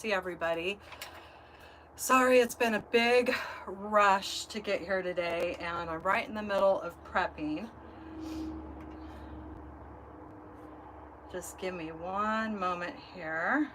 see everybody. Sorry, it's been a big rush to get here today, and I'm right in the middle of prepping. Just give me one moment here.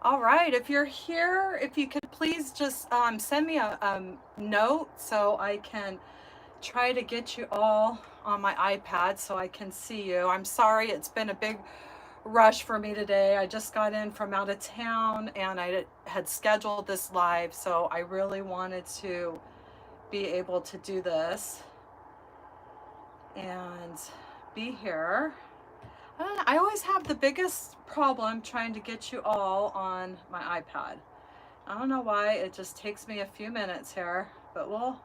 All right, if you're here, if you could please just send me a note so I can try to get you all on my iPad so I can see you. I'm sorry, it's been a big rush for me today. I just got in from out of town and I had scheduled this live, so I really wanted to be able to do this and be here. I always have the biggest problem trying to get you all on my iPad. I don't know why, it just takes me a few minutes here, but we'll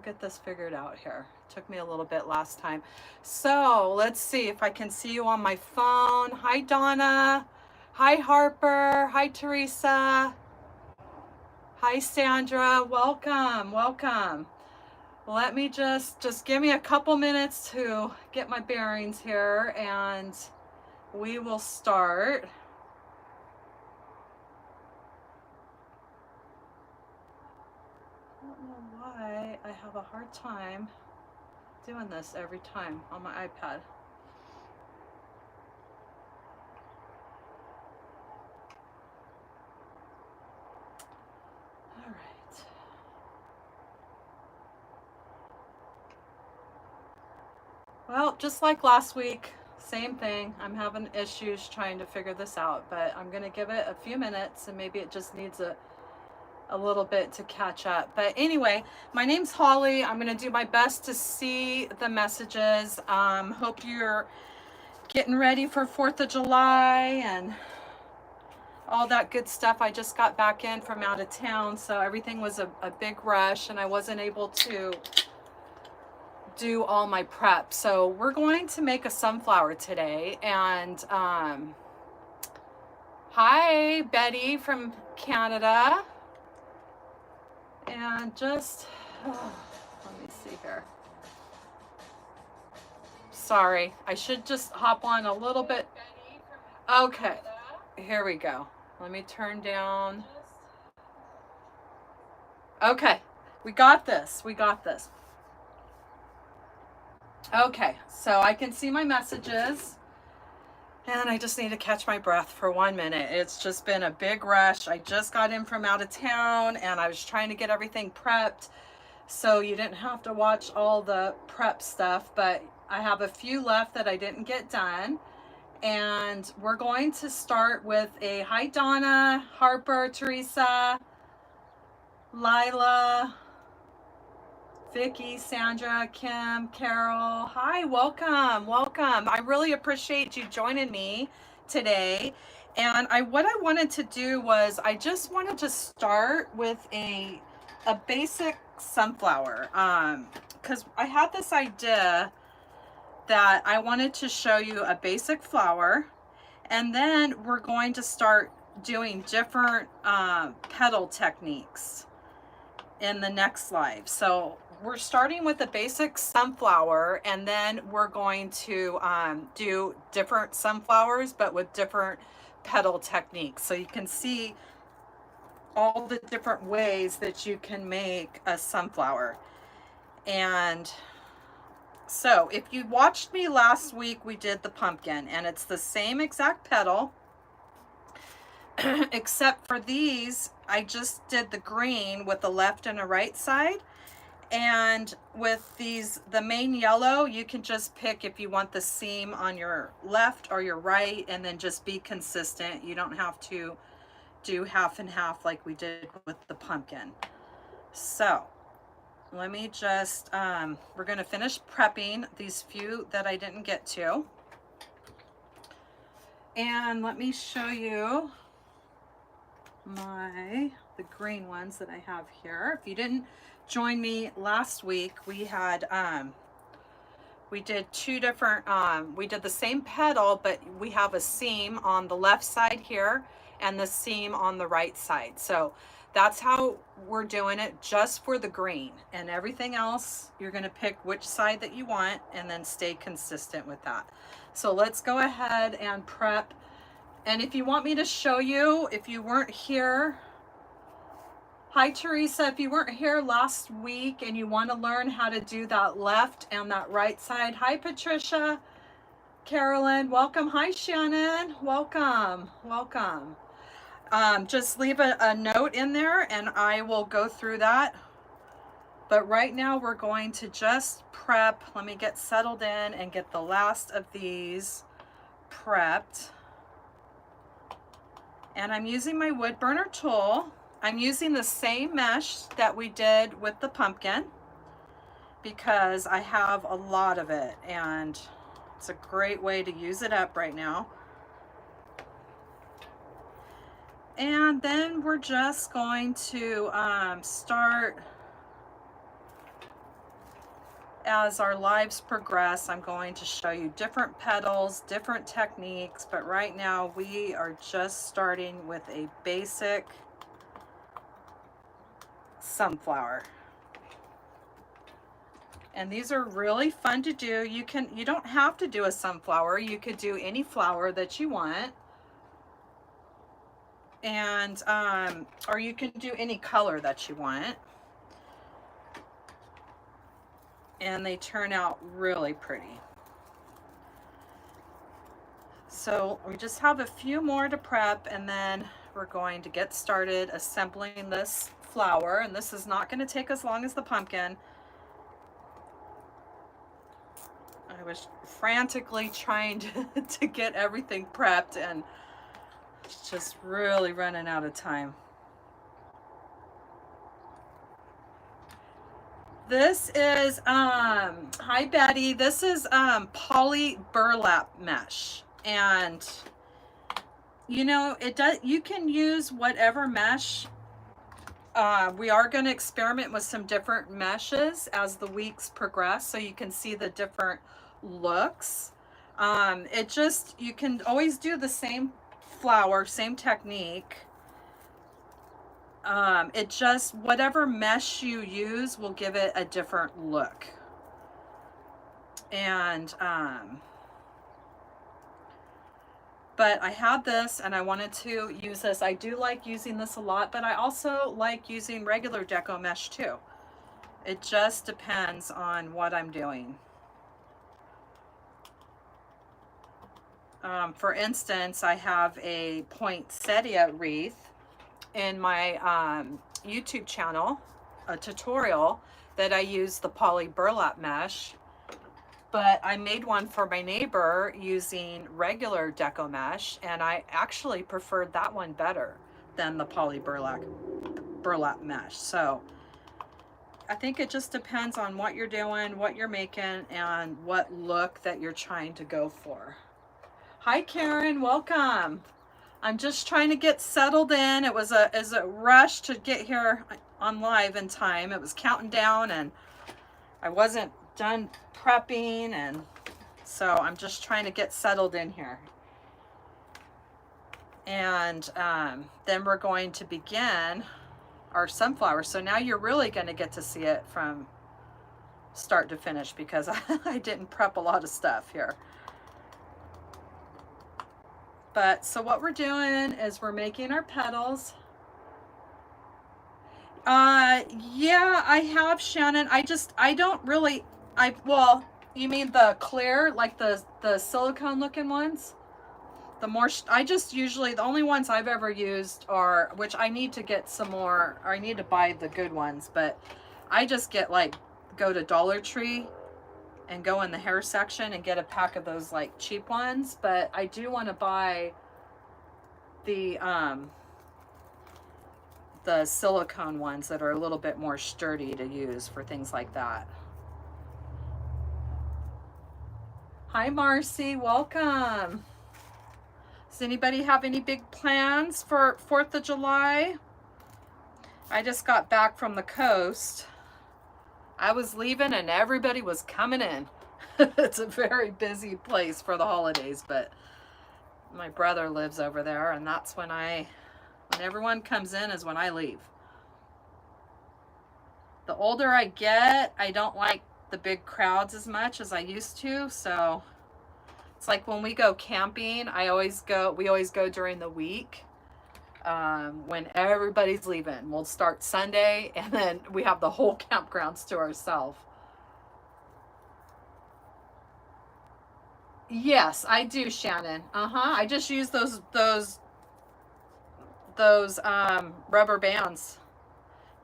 get this figured out here. It took me a little bit last time. So let's see if I can see you on my phone. Hi, Donna. Hi, Harper. Hi, Teresa. Hi, Sandra. Welcome, welcome. Let me just give me a couple minutes to get my bearings here and we will start. I don't know why I have a hard time doing this every time on my iPad. All right. Well, just like last week, same thing. I'm having issues trying to figure this out, but I'm going to give it a few minutes and maybe it just needs a little bit to catch up. But anyway, my name's Holly. I'm going to do my best to see the messages. Hope you're getting ready for 4th of July and all that good stuff. I just got back in from out of town, so everything was a big rush and I wasn't able to do all my prep. So we're going to make a sunflower today. And hi, Betty from Canada. And just, let me see here. Sorry, I should just hop on a little bit. Okay, here we go. Let me turn down. Okay, we got this. We got this. Okay, so I can see my messages. And I just need to catch my breath for 1 minute. It's just been a big rush. I just got in from out of town and I was trying to get everything prepped. So you didn't have to watch all the prep stuff, but I have a few left that I didn't get done. And we're going to start with a hi Donna, Harper, Teresa, Lila, Vicky, Sandra, Kim, Carol. Hi, welcome, welcome. I really appreciate you joining me today. And what I wanted to do was I just wanted to start with a basic sunflower. Because I had this idea that I wanted to show you a basic flower, and then we're going to start doing different petal techniques in the next live. So we're starting with the basic sunflower, and then we're going to do different sunflowers, but with different petal techniques. So you can see all the different ways that you can make a sunflower. And so if you watched me last week, we did the pumpkin, and it's the same exact petal, except for these, I just did the green with the left and a right side. And with these, the main yellow, you can just pick if you want the seam on your left or your right, and then just be consistent. You don't have to do half and half like we did with the pumpkin. So let me just, we're going to finish prepping these few that I didn't get to. And let me show you the green ones that I have here. If you didn't joined me last week, we had we did two different, we did the same petal, but we have a seam on the left side here and the seam on the right side. So that's how we're doing it, just for the green. And everything else, you're gonna pick which side that you want and then stay consistent with that. So let's go ahead and prep. And if you want me to show you, if you weren't here, hi Teresa, if you weren't here last week and you want to learn how to do that left and that right side. Hi Patricia, Carolyn, welcome. Hi Shannon, welcome, welcome. Just leave a note in there and I will go through that. But right now we're going to just prep. Let me get settled in and get the last of these prepped. And I'm using my wood burner tool. I'm using the same mesh that we did with the pumpkin because I have a lot of it and it's a great way to use it up right now. And then we're just going to start, as our lives progress, I'm going to show you different petals, different techniques, but right now we are just starting with a basic sunflower. And these are really fun to do. You don't have to do a sunflower. You could do any flower that you want. And or you can do any color that you want. And they turn out really pretty. So we just have a few more to prep and then we're going to get started assembling this flower, and this is not going to take as long as the pumpkin. I was frantically trying to get everything prepped and just really running out of time. This is hi Betty, this is poly burlap mesh, and you know, you can use whatever mesh. We are going to experiment with some different meshes as the weeks progress so you can see the different looks. You can always do the same flower, same technique. Whatever mesh you use will give it a different look. And but I had this and I wanted to use this. I do like using this a lot, but I also like using regular deco mesh too. It just depends on what I'm doing. For instance, I have a poinsettia wreath in my YouTube channel, a tutorial that I use the poly burlap mesh. But I made one for my neighbor using regular deco mesh, and I actually preferred that one better than the poly burlap mesh. So I think it just depends on what you're doing, what you're making, and what look that you're trying to go for. Hi Karen, welcome. I'm just trying to get settled in. It was a rush to get here on live in time. It was counting down and I wasn't done prepping, and so I'm just trying to get settled in here. And then we're going to begin our sunflower. So now you're really going to get to see it from start to finish because I didn't prep a lot of stuff here. But so what we're doing is we're making our petals. Yeah, I have, Shannon. I don't really, well, you mean the clear, like the silicone looking ones? The more, I just usually, the only ones I've ever used are, which I need to get some more, or I need to buy the good ones, but I just get like, go to Dollar Tree and go in the hair section and get a pack of those like cheap ones. But I do want to buy the silicone ones that are a little bit more sturdy to use for things like that. Hi Marcy, welcome. Does anybody have any big plans for 4th of July? I just got back from the coast I was leaving and everybody was coming in. It's a very busy place for the holidays, but my brother lives over there, and that's when everyone comes in is when I leave. The older I get, I don't like the big crowds as much as I used to, so it's like when we go camping, we always go during the week. When everybody's leaving, we'll start Sunday, and then we have the whole campgrounds to ourselves. Yes, I do, Shannon. I just use those rubber bands.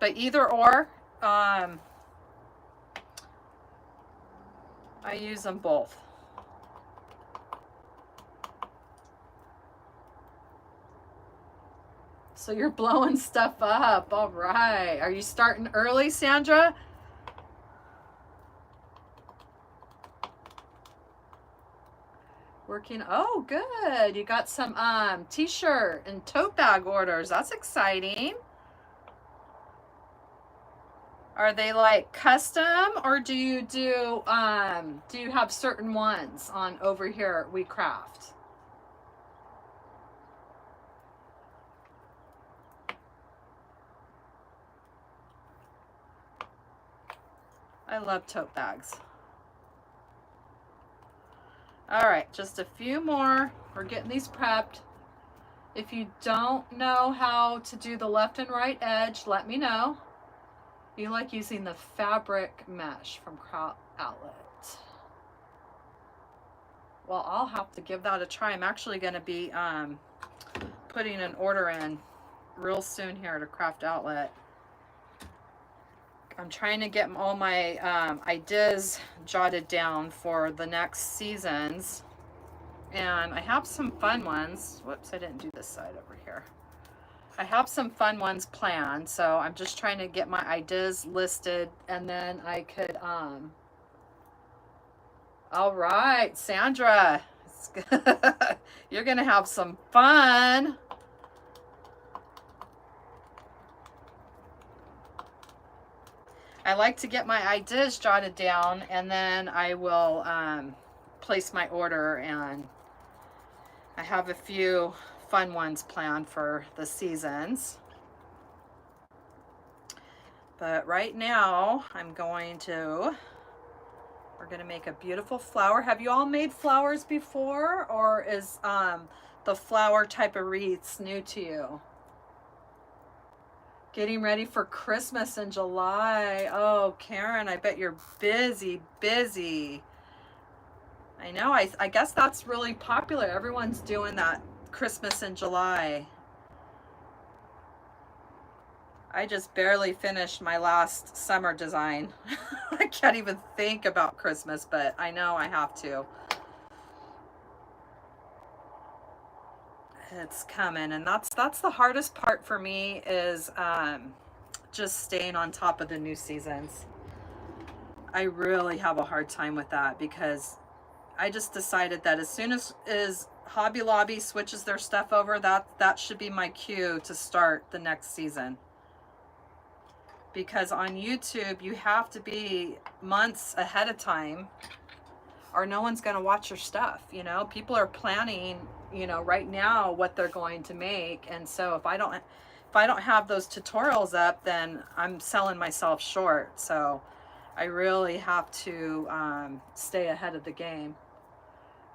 But either or, I use them both. So you're blowing stuff up. All right. Are you starting early, Sandra? Working. Oh, good. You got some t-shirt and tote bag orders. That's exciting. Are they like custom, or do you have certain ones on over here at We Craft? I love tote bags. All right, just a few more. We're getting these prepped. If you don't know how to do the left and right edge, let me know. You like using the fabric mesh from Crop Outlet. Well, I'll have to give that a try. I'm actually going to be putting an order in real soon here to Craft Outlet. I'm trying to get all my ideas jotted down for the next seasons. And I have some fun ones. Whoops, I didn't do this side over here. I have some fun ones planned, so I'm just trying to get my ideas listed, and then I could, all right, Sandra, you're going to have some fun. I like to get my ideas jotted down, and then I will place my order, and I have a few fun ones planned for the seasons. But right now, we're going to make a beautiful flower. Have you all made flowers before, or is the flower type of wreaths new to you? Getting ready for Christmas in July. Oh, Karen, I bet you're busy. I know, I guess that's really popular. Everyone's doing that Christmas in July. I just barely finished my last summer design. I can't even think about Christmas, but I know I have to. It's coming, and that's the hardest part for me, is just staying on top of the new seasons. I really have a hard time with that, because I just decided that as soon as Hobby Lobby switches their stuff over, that should be my cue to start the next season. Because on YouTube, you have to be months ahead of time, or no one's going to watch your stuff. You know, people are planning, you know, right now what they're going to make, and so if I don't have those tutorials up, then I'm selling myself short. So I really have to stay ahead of the game.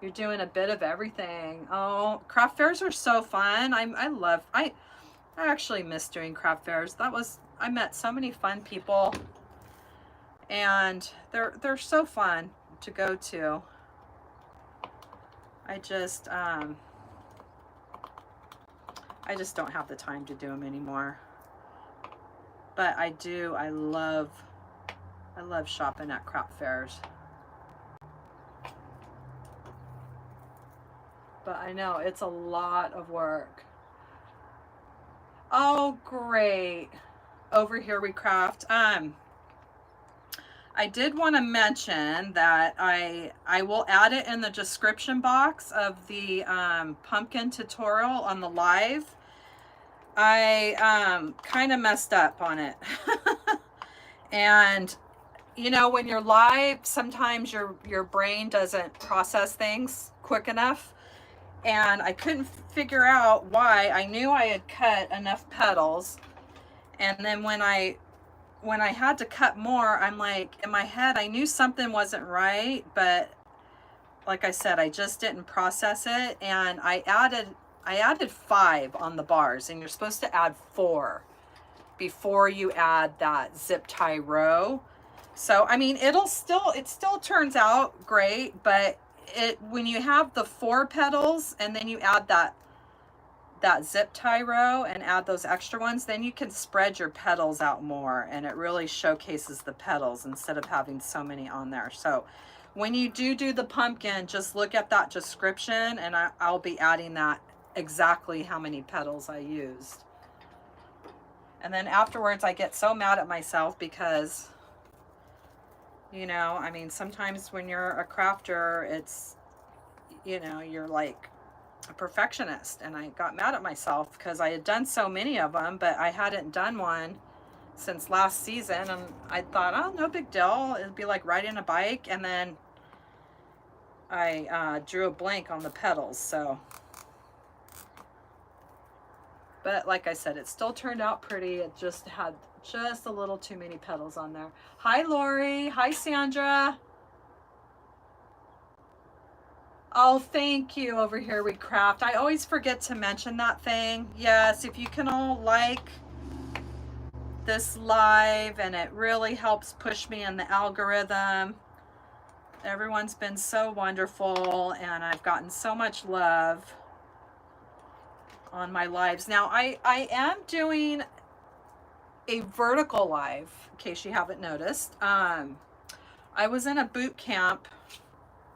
You're doing a bit of everything. Oh, craft fairs are so fun. I actually miss doing craft fairs. I met so many fun people, and they're so fun to go to. I just don't have the time to do them anymore. But I love shopping at craft fairs. But I know it's a lot of work. Oh, great. Over here we craft. I did want to mention that I will add it in the description box of the pumpkin tutorial on the live. I kind of messed up on it. And you know, when you're live, sometimes your brain doesn't process things quick enough. And I couldn't figure out why. I knew I had cut enough petals. And then when I had to cut more, I'm like, in my head, I knew something wasn't right, but like I said, I just didn't process it. And I added 5 on the bars, and you're supposed to add 4 before you add that zip tie row. So, I mean, it still turns out great, but when you have the 4 petals and then you add that zip tie row and add those extra ones, then you can spread your petals out more, and it really showcases the petals instead of having so many on there. So when you do the pumpkin, just look at that description, and I'll be adding that exactly how many petals I used. And then afterwards, I get so mad at myself because, you know, I mean, sometimes when you're a crafter, it's, you know, you're like a perfectionist. And I got mad at myself because I had done so many of them, but I hadn't done one since last season. And I thought, oh, no big deal. It'd be like riding a bike. And then I drew a blank on the petals. So, but like I said, it still turned out pretty. It just had just a little too many petals on there. Hi, Lori. Hi, Sandra. Oh, thank you. Over here we craft. I always forget to mention that thing. Yes, if you can all like this live, and it really helps push me in the algorithm. Everyone's been so wonderful, and I've gotten so much love on my lives. Now, I am doing a vertical live, in case you haven't noticed. I was in a boot camp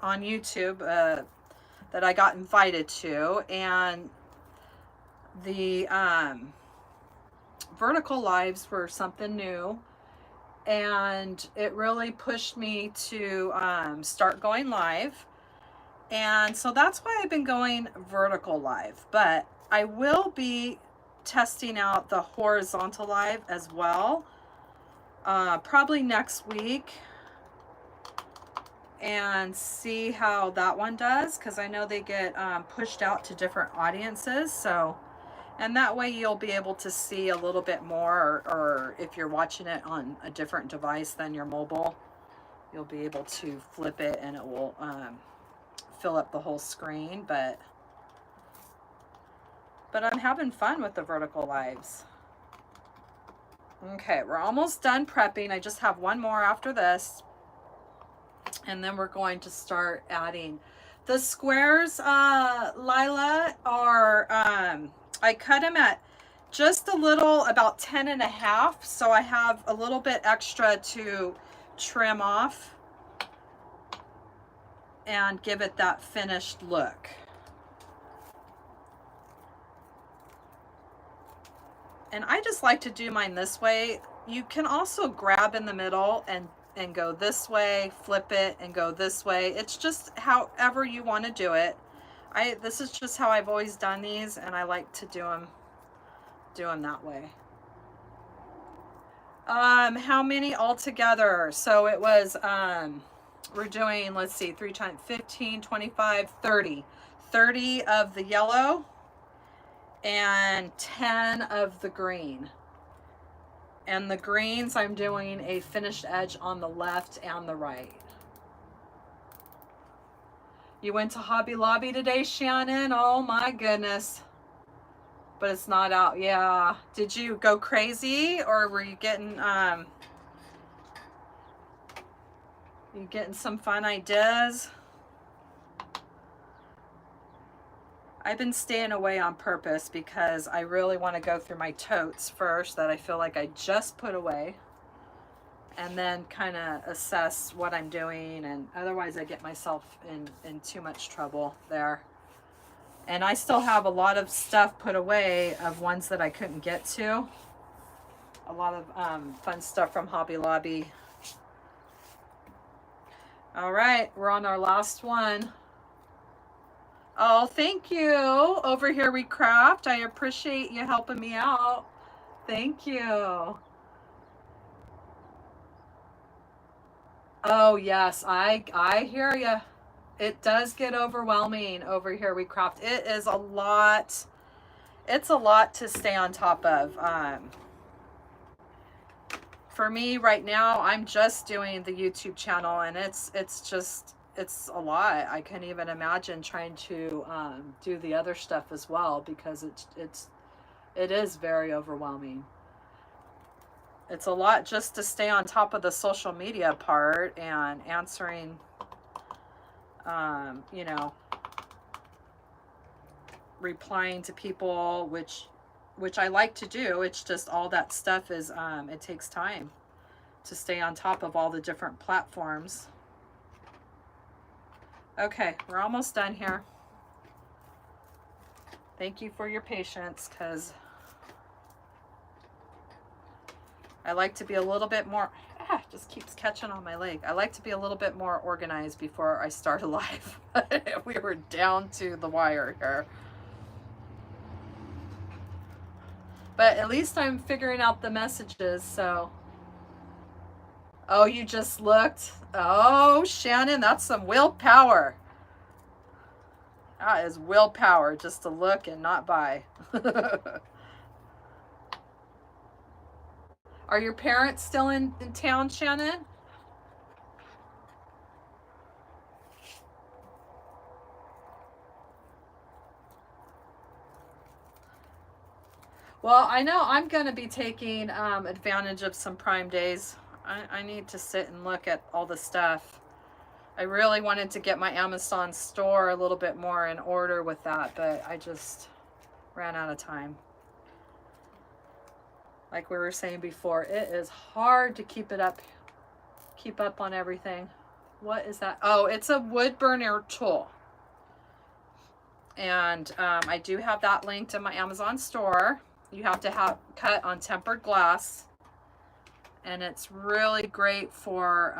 on YouTube that I got invited to, and the vertical lives were something new, and it really pushed me to start going live. And so that's why I've been going vertical live, but I will be testing out the horizontal live as well, probably next week, and see how that one does, because I know they get pushed out to different audiences. So, and that way you'll be able to see a little bit more, or if you're watching it on a different device than your mobile, you'll be able to flip it and it will fill up the whole screen. But I'm having fun with the vertical lives. Okay, we're almost done prepping. I just have one more after this, and then we're going to start adding the squares. Lila, are I cut them at just a little, about 10.5, so I have a little bit extra to trim off and give it that finished look. And I just like to do mine this way. You can also grab in the middle and go this way, flip it and go this way. It's just however you want to do it. This is just how I've always done these, and I like to do them that way. How many altogether? So it was, we're doing, let's see, 3 times 15, 25, 30. 30 of the yellow and 10 of the green. And the greens, I'm doing a finished edge on the left and the right. You went to Hobby Lobby today, Shannon? Oh my goodness. But it's not out. Yeah. Did you go crazy, or were you getting some fun ideas? I've been staying away on purpose because I really want to go through my totes first that I feel like I just put away, and then kind of assess what I'm doing, and otherwise I get myself in too much trouble there. And I still have a lot of stuff put away of ones that I couldn't get to. A lot of fun stuff from Hobby Lobby. All right, we're on our last one. Oh, thank you. Over here we craft. I appreciate you helping me out. Thank you. Oh yes, I hear you. It does get overwhelming over here. We craft. It is a lot. It's a lot to stay on top of. For me right now, I'm just doing the YouTube channel, and it's a lot. I can't even imagine trying to do the other stuff as well, because it is very overwhelming. It's a lot just to stay on top of the social media part and answering, you know, replying to people, which I like to do. It's just all that stuff is, it takes time to stay on top of all the different platforms. Okay, we're almost done here. Thank you for your patience, because I like to be a little bit more, just keeps catching on my leg. I like to be a little bit more organized before I start a live. We were down to the wire here. But at least I'm figuring out the messages, so. Oh, you just looked? Oh, Shannon, that's some willpower. That is willpower, just to look and not buy. Are your parents still in town, Shannon? Well, I know I'm going to be taking advantage of some Prime days. I need to sit and look at all the stuff. I really wanted to get my Amazon store a little bit more in order with that, but I just ran out of time. Like we were saying before, it is hard to keep up on everything. What is that? Oh, it's a wood burner tool. And I do have that linked in my Amazon store. You have to have cut on tempered glass. And it's really great for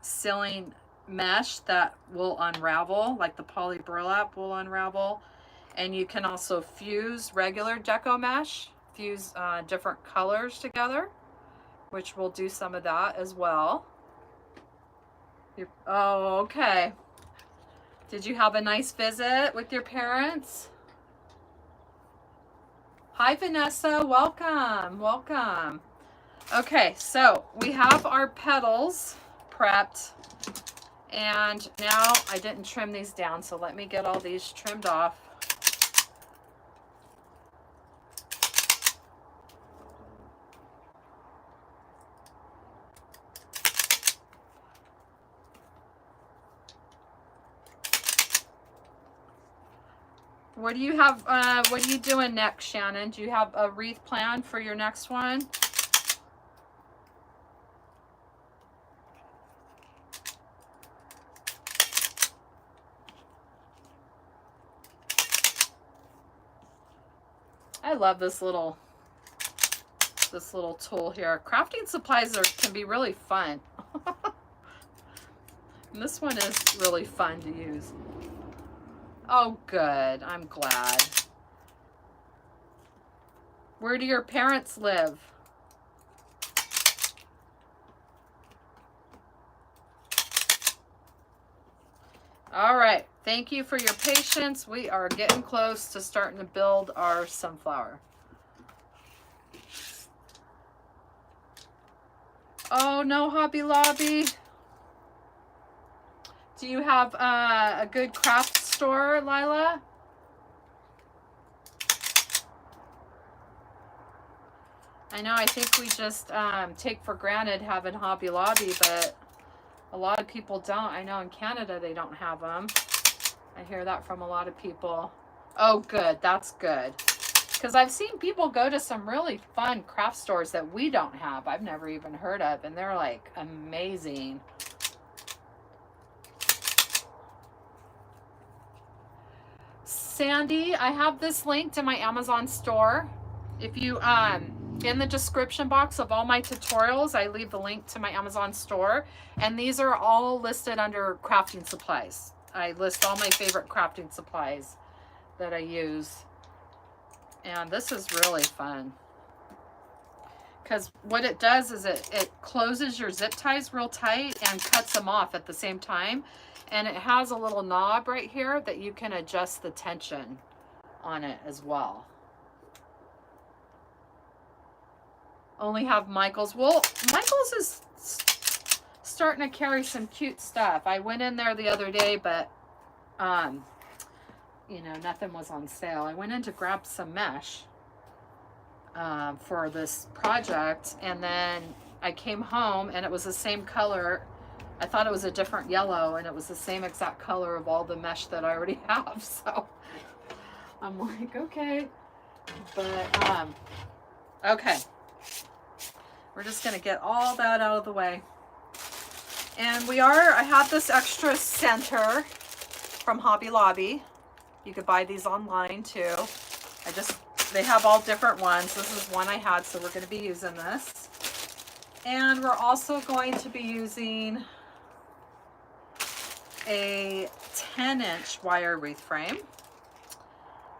sealing mesh that will unravel, like the poly burlap will unravel. And you can also fuse regular deco mesh, fuse different colors together, which will do some of that as well. Oh, okay. Did you have a nice visit with your parents? Hi, Vanessa. Welcome. Welcome. Okay, so we have our petals prepped. And now I didn't trim these down, so let me get all these trimmed off. What do you have, what are you doing next, Shannon? Do you have a wreath plan for your next one? I love this little tool here. Crafting supplies can be really fun. And this one is really fun to use. Oh, good. I'm glad. Where do your parents live? All right. Thank you for your patience. We are getting close to starting to build our sunflower. Oh, no, Hobby Lobby. Do you have a good craft store, Lila? I know, I think we just take for granted having Hobby Lobby, but a lot of people don't. I know in Canada they don't have them. I hear that from a lot of people. Oh, good. That's good. Because I've seen people go to some really fun craft stores that we don't have. I've never even heard of, and they're like amazing. Sandy, I have this linked in my Amazon store. If you, in the description box of all my tutorials, I leave the link to my Amazon store. And these are all listed under crafting supplies. I list all my favorite crafting supplies that I use. And this is really fun. because what it does is it closes your zip ties real tight and cuts them off at the same time. And it has a little knob right here that you can adjust the tension on it as well. Only have Michael's. Well, Michael's is starting to carry some cute stuff. I went in there the other day, but you know, nothing was on sale. I went in to grab some mesh for this project, and then I came home and it was the same color. I thought it was a different yellow, and it was the same exact color of all the mesh that I already have. So I'm like, okay, but okay, we're just gonna get all that out of the way. And I have this extra center from Hobby Lobby. You could buy these online too. They have all different ones. This is one I had, so we're going to be using this. And we're also going to be using a 10-inch wire wreath frame.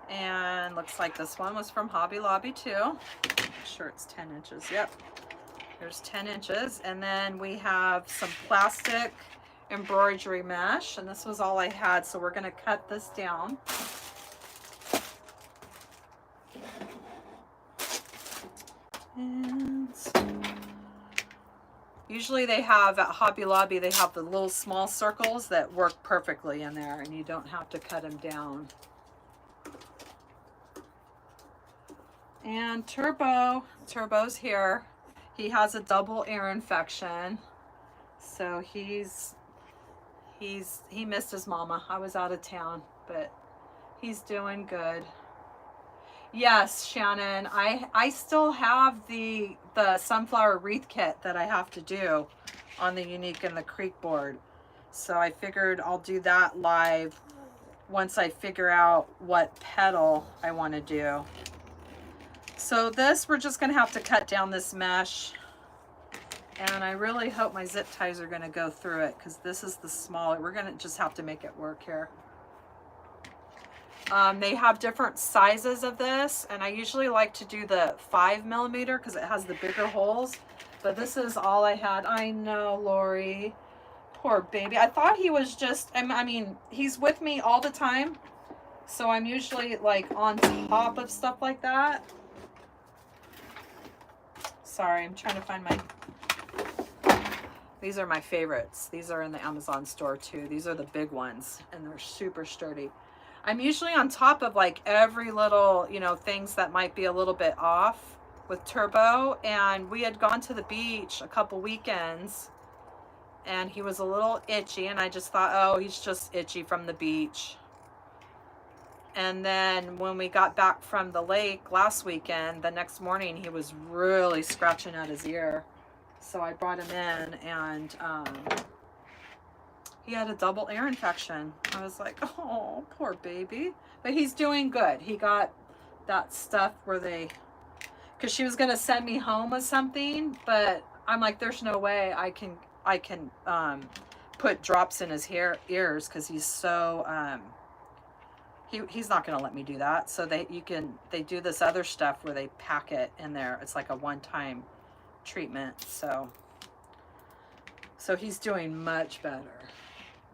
And looks like this one was from Hobby Lobby too. I'm sure it's 10 inches. Yep. There's 10 inches. And then we have some plastic embroidery mesh, and this was all I had, so we're going to cut this down. And usually they have at Hobby Lobby, they have the little small circles that work perfectly in there, and you don't have to cut them down. And Turbo's here. He has a double ear infection, so he missed his mama. I was out of town, but he's doing good. Yes, Shannon, I still have the sunflower wreath kit that I have to do on the Unique and the Creek board. So I figured I'll do that live once I figure out what petal I want to do. So this, we're just going to have to cut down this mesh. And I really hope my zip ties are going to go through it, because this is the smaller. We're going to just have to make it work here. They have different sizes of this, and I usually like to do the 5mm because it has the bigger holes. But this is all I had. I know, Lori. Poor baby. I thought he was just, I mean, he's with me all the time. So I'm usually like on top of stuff like that. Sorry, I'm trying to find my... These are my favorites. These are in the Amazon store too. These are the big ones, and they're super sturdy. I'm usually on top of like every little, you know, things that might be a little bit off with Turbo. And we had gone to the beach a couple weekends, and he was a little itchy, and I just thought, oh, he's just itchy from the beach. And then when we got back from the lake last weekend, the next morning he was really scratching at his ear. So I brought him in, and he had a double ear infection. I was like, oh, poor baby. But he's doing good. He got that stuff where because she was going to send me home with something, but I'm like, there's no way I can put drops in his ears, because he's so, he's not going to let me do that. So they do this other stuff where they pack it in there. It's like a one-time treatment. So he's doing much better.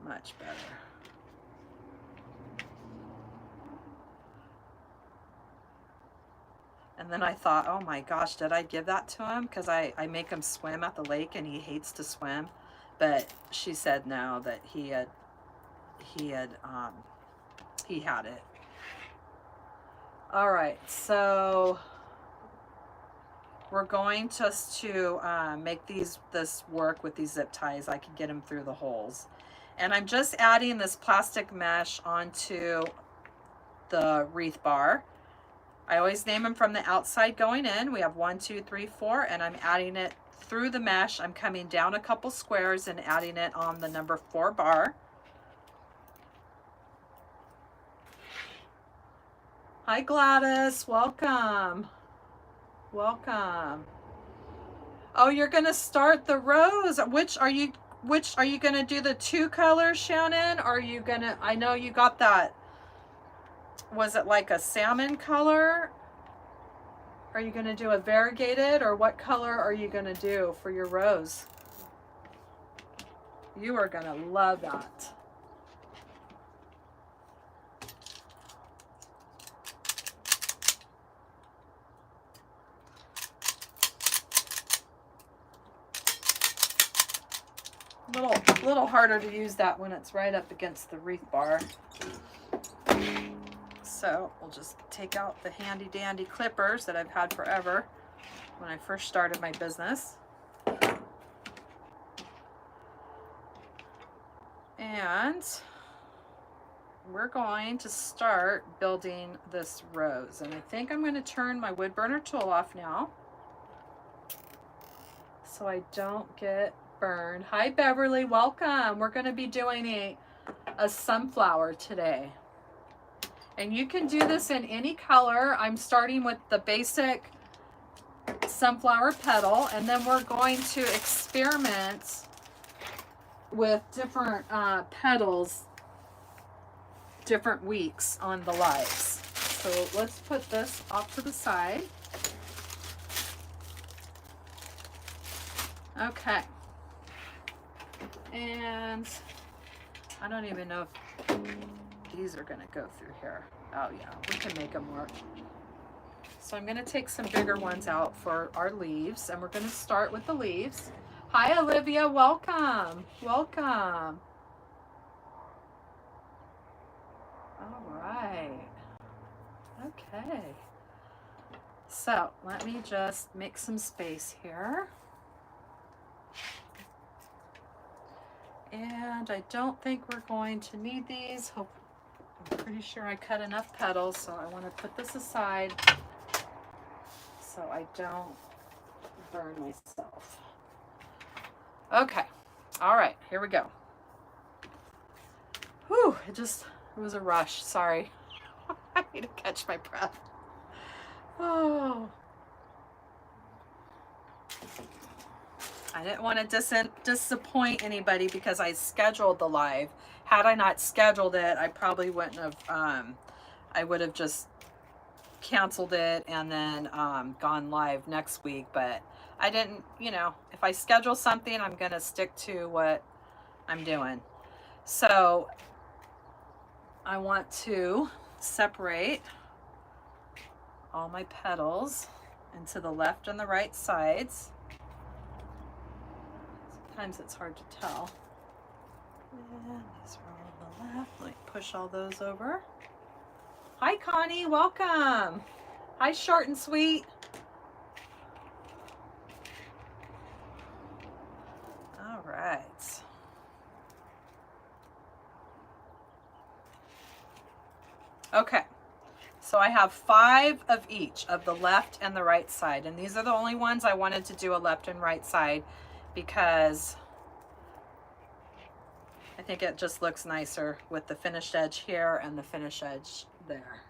Much better. And then I thought, oh my gosh, did I give that to him? Because I make him swim at the lake, and he hates to swim. But she said no, that he had it. All right, so we're going just to make this work with these zip ties. I can get them through the holes. And I'm just adding this plastic mesh onto the wreath bar. I always name them from the outside going in. We have 1, 2, 3, 4, and I'm adding it through the mesh. I'm coming down a couple squares and adding it on the number 4 bar. Hi Gladys, welcome. Welcome. Oh, you're gonna start the rose. Which are you gonna do, the 2 colors, Shannon? Or are you gonna, I know you got that, was it like a salmon color? Are you going to do a variegated, or what color are you going to do for your rose? You are going to love that. Little harder to use that when it's right up against the wreath bar. So we'll just take out the handy dandy clippers that I've had forever when I first started my business. And we're going to start building this rose. And I think I'm going to turn my wood burner tool off now so I don't get burned. Hi Beverly, welcome. We're going to be doing a sunflower today. And you can do this in any color. I'm starting with the basic sunflower petal, and then we're going to experiment with different petals different weeks on the lives. So let's put this off to the side. Okay. And I don't even know if these are going to go through here. Oh yeah, we can make them work. So I'm going to take some bigger ones out for our leaves, and we're going to start with the leaves. Hi Olivia, welcome. Welcome. All right. Okay. So let me just make some space here. And I don't think we're going to need these. I'm pretty sure I cut enough petals, so I want to put this aside so I don't burn myself. Okay. All right, here we go. Whew, it was a rush. Sorry. I need to catch my breath. Oh. I didn't want to disappoint anybody because I scheduled the live. Had I not scheduled it, I probably wouldn't have, I would have just canceled it and then gone live next week. But I didn't, you know, if I schedule something, I'm going to stick to what I'm doing. So I want to separate all my petals into the left and the right sides. Sometimes it's hard to tell. And these are all on the left. Let me push all those over. Hi Connie, welcome. Hi Short and Sweet. All right. Okay. So I have 5 of each of the left and the right side, and these are the only ones I wanted to do a left and right side because I think it just looks nicer with the finished edge here and the finished edge there.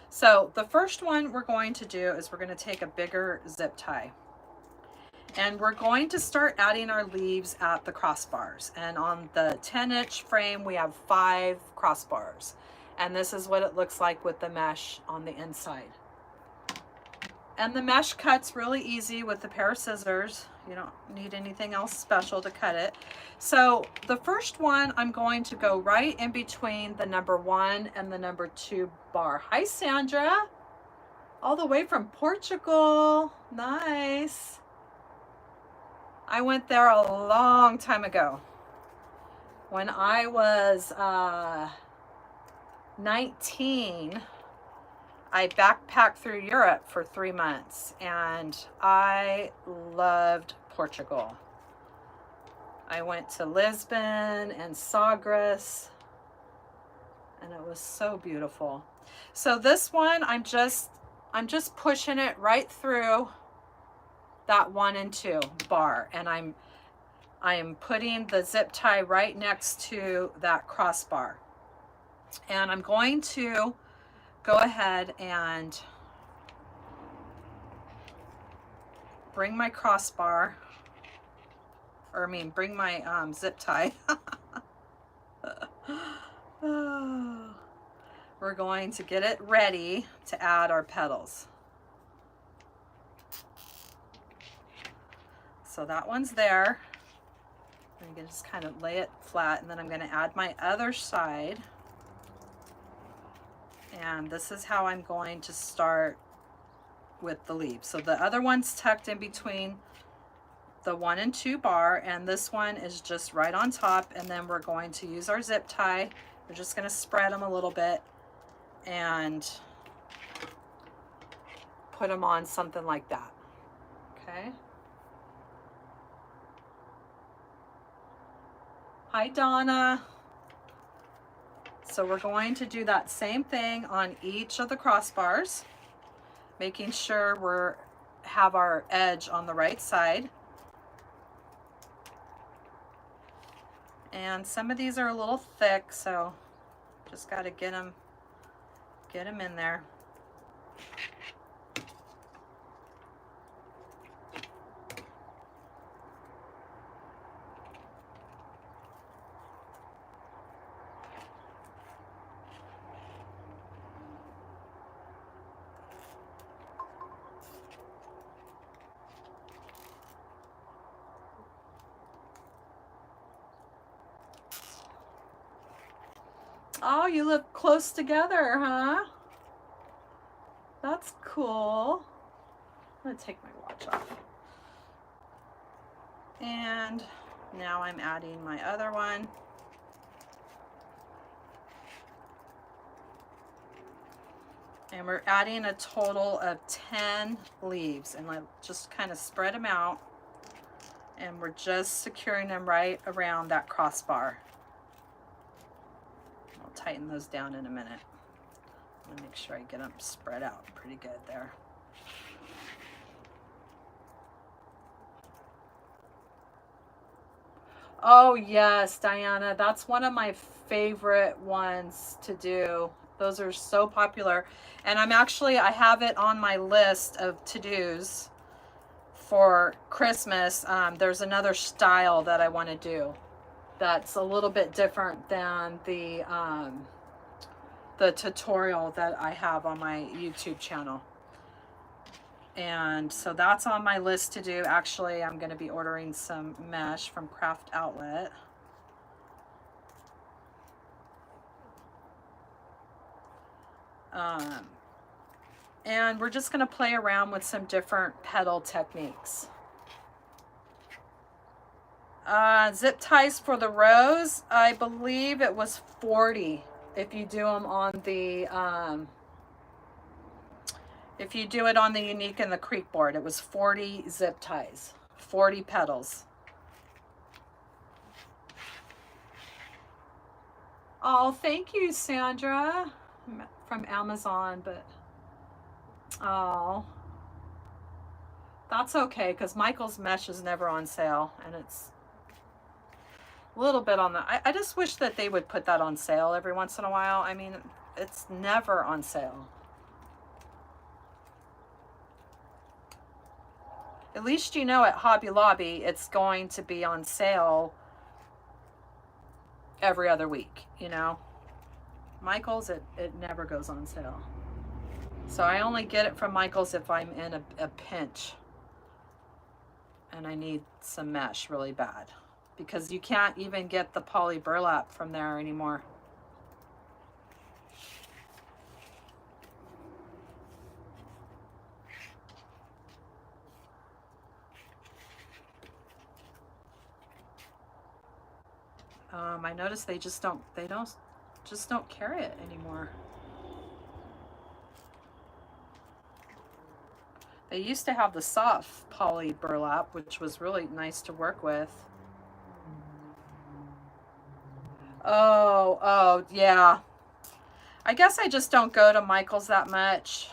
So the first one we're going to do is we're going to take a bigger zip tie. And we're going to start adding our leaves at the crossbars. And on the 10-inch frame, we have 5 crossbars. And this is what it looks like with the mesh on the inside. And the mesh cuts really easy with a pair of scissors. You don't need anything else special to cut it. So the first one, I'm going to go right in between the number 1 and the number 2 bar. Hi, Sandra. All the way from Portugal. Nice. I went there a long time ago. When I was 19, I backpacked through Europe for 3 months, and I loved Portugal. I went to Lisbon and Sagres, and it was so beautiful. So this one, I'm just pushing it right through that 1 and 2 bar, and I am putting the zip tie right next to that crossbar. And I'm going to go ahead and bring my crossbar, or I mean bring my zip tie. We're going to get it ready to add our petals. So that one's there. I'm going to just kind of lay it flat, and then I'm going to add my other side. And this is how I'm going to start with the leaves. So the other one's tucked in between the 1 and 2 bar, and this one is just right on top. And then we're going to use our zip tie. We're just going to spread them a little bit and put them on something like that. Okay. Hi, Donna. So we're going to do that same thing on each of the crossbars, making sure we have our edge on the right side. And some of these are a little thick, so just got to get them in there. Oh, you live close together, huh? That's cool. I'm gonna take my watch off. And now I'm adding my other one. And we're adding a total of 10 leaves, and I just kind of spread them out, and we're just securing them right around that crossbar. I'll tighten those down in a minute. I'm gonna make sure I get them spread out pretty good there. Oh yes, Diana, that's one of my favorite ones to do. Those are so popular. And I have it on my list of to-dos for Christmas. There's another style that I want to do that's a little bit different than the tutorial that I have on my YouTube channel. And so that's on my list to do. Actually, I'm going to be ordering some mesh from Craft Outlet. And we're just going to play around with some different petal techniques. Zip ties for the rose, I believe it was 40 if you do them on the if you do it on the Unique and the Creek board. It was 40 zip ties, 40 petals. Oh, thank you, Sandra, from Amazon. But oh, that's okay, because Michael's mesh is never on sale, and it's a little bit on the, I just wish that they would put that on sale every once in a while. I mean, it's never on sale. At least you know at Hobby Lobby it's going to be on sale every other week, you know. Michael's, it never goes on sale. So I only get it from Michael's if I'm in a pinch and I need some mesh really bad, because you can't even get the poly burlap from there anymore. I noticed they just don't carry it anymore. They used to have the soft poly burlap, which was really nice to work with. Oh, yeah. I guess I just don't go to Michael's that much,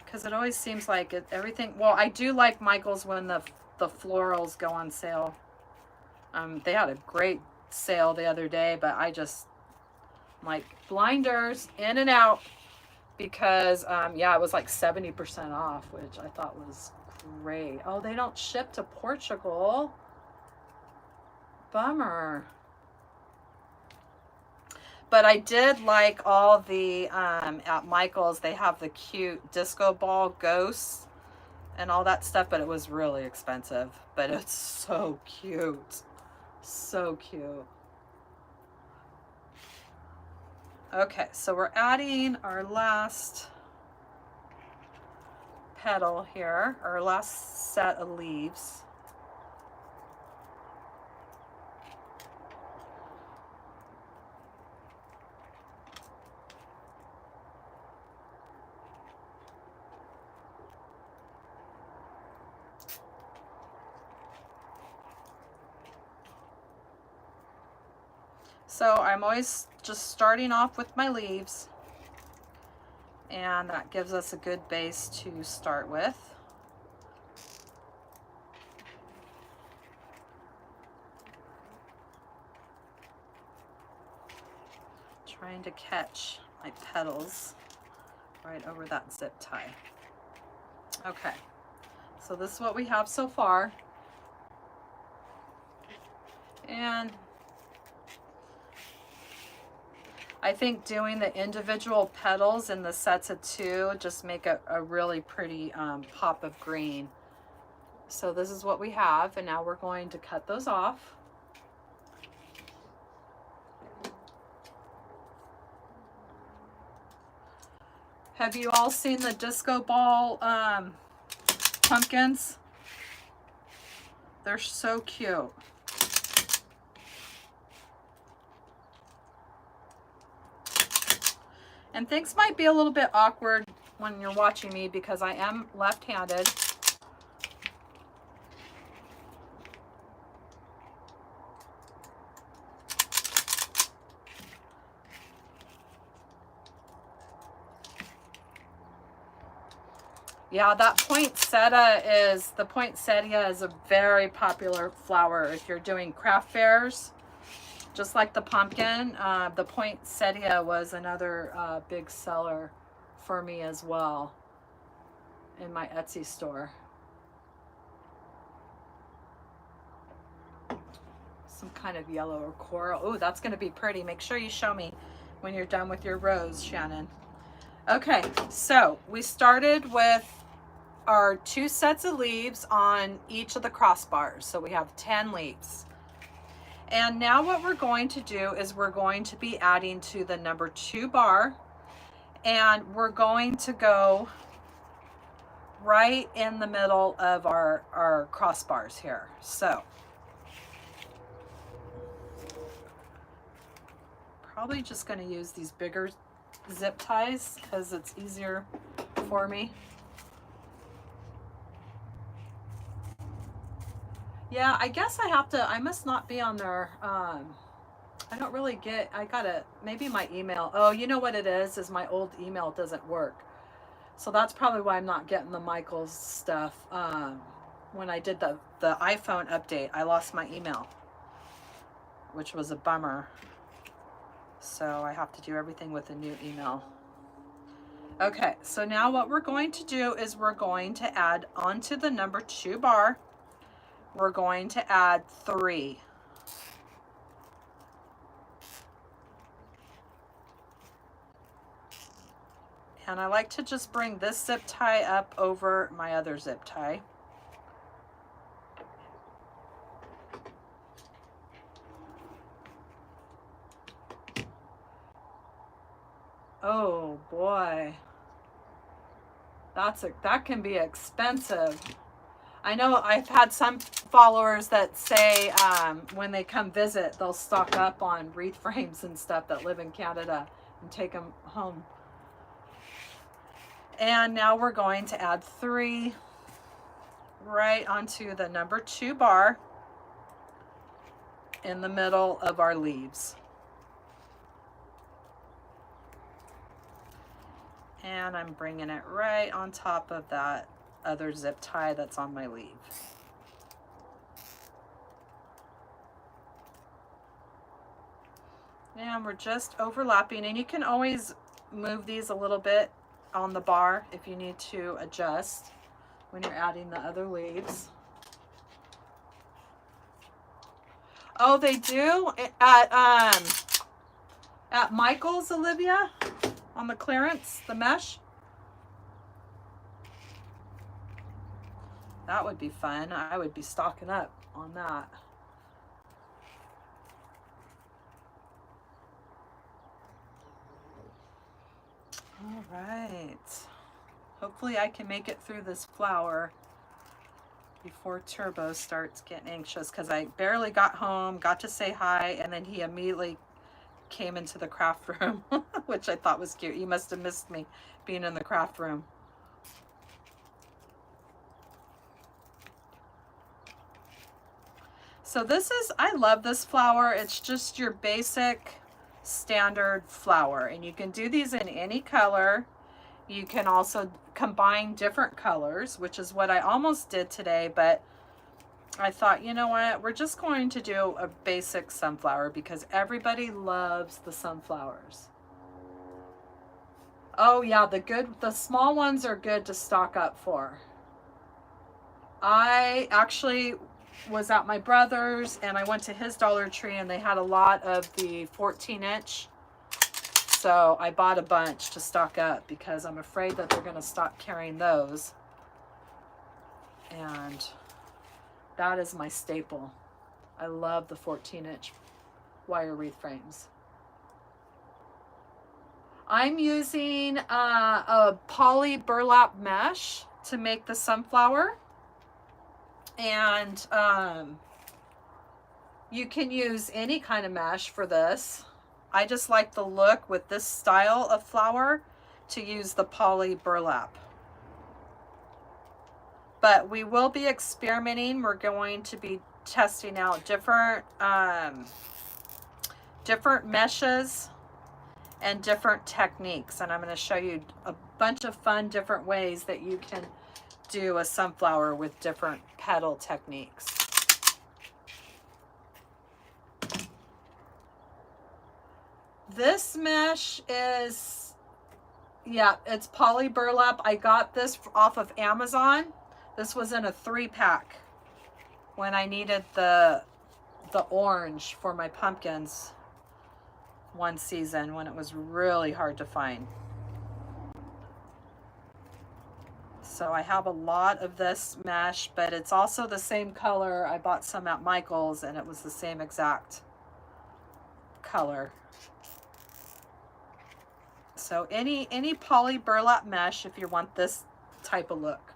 because it always seems like everything. Well, I do like Michael's when the florals go on sale. They had a great sale the other day, but I just like blinders in and out, because yeah, it was like 70% off, which I thought was great. Oh, they don't ship to Portugal. Bummer. But I did like all the at Michael's, they have the cute disco ball ghosts and all that stuff, but it was really expensive. But it's so cute. So cute. Okay, so we're adding our last petal here, our last set of leaves. So I'm always just starting off with my leaves, and that gives us a good base to start with. Trying to catch my petals right over that zip tie. Okay, so this is what we have so far. And I think doing the individual petals in the sets of 2 just make a really pretty pop of green. So this is what we have, and now we're going to cut those off. Have you all seen the disco ball pumpkins? They're so cute. And things might be a little bit awkward when you're watching me because I am left-handed. Yeah, that poinsettia is a very popular flower if you're doing craft fairs. Just like the pumpkin, the poinsettia was another big seller for me as well in my Etsy store. Some kind of yellow or coral. Oh, that's going to be pretty. Make sure you show me when you're done with your rose, Shannon. Okay, so we started with our 2 sets of leaves on each of the crossbars. So we have 10 leaves. And now what we're going to do is we're going to be adding to the number 2 bar, and we're going to go right in the middle of our crossbars here. So probably just going to use these bigger zip ties because it's easier for me. Yeah, I guess I must not be on there. I don't really get, maybe my email. Oh, you know what it is my old email doesn't work. So that's probably why I'm not getting the Michaels stuff. When I did the iPhone update, I lost my email, which was a bummer. So I have to do everything with a new email. Okay, so now what we're going to do is we're going to add onto the number 2 bar. We're going to add 3. And I like to just bring this zip tie up over my other zip tie. Oh boy, that can be expensive. I know I've had some followers that say when they come visit, they'll stock up on wreath frames and stuff that live in Canada and take them home. And now we're going to add 3 right onto the number 2 bar in the middle of our leaves. And I'm bringing it right on top of that other zip tie that's on my leaf. And we're just overlapping, and you can always move these a little bit on the bar if you need to adjust when you're adding the other leaves. Oh, they do at Michael's, Olivia, on the clearance, the mesh. That would be fun. I would be stocking up on that. All right. Hopefully I can make it through this flower before Turbo starts getting anxious, because I barely got home, got to say hi, and then he immediately came into the craft room, which I thought was cute. He must have missed me being in the craft room. So this is, I love this flower. It's just your basic standard flower, and you can do these in any color. You can also combine different colors, which is what I almost did today, but I thought, you know what, we're just going to do a basic sunflower because everybody loves the sunflowers. Oh yeah, the small ones are good to stock up for. I actually was at my brother's and I went to his Dollar Tree and they had a lot of the 14-inch. So I bought a bunch to stock up because I'm afraid that they're going to stop carrying those. And that is my staple. I love the 14-inch wire wreath frames. I'm using a poly burlap mesh to make the sunflower. And you can use any kind of mesh for this. I just like the look with this style of flower to use the poly burlap. But we will be experimenting. We're going to be testing out different meshes and different techniques. And I'm going to show you a bunch of fun different ways that you can do a sunflower with different petal techniques. This mesh is, yeah, it's poly burlap. I got this off of Amazon. This was in a 3-pack when I needed the orange for my pumpkins one season when it was really hard to find. So I have a lot of this mesh, but it's also the same color. I bought some at Michael's and it was the same exact color. So any poly burlap mesh if you want this type of look.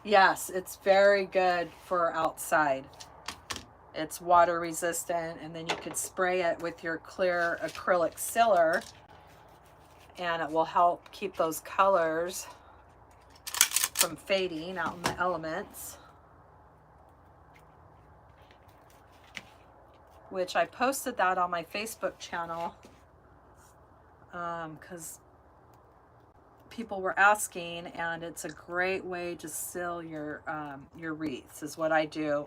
Yes, it's very good for outside. It's water resistant, and then you could spray it with your clear acrylic sealer and it will help keep those colors from fading out in the elements. Which I posted that on my Facebook channel because people were asking, and it's a great way to seal your wreaths is what I do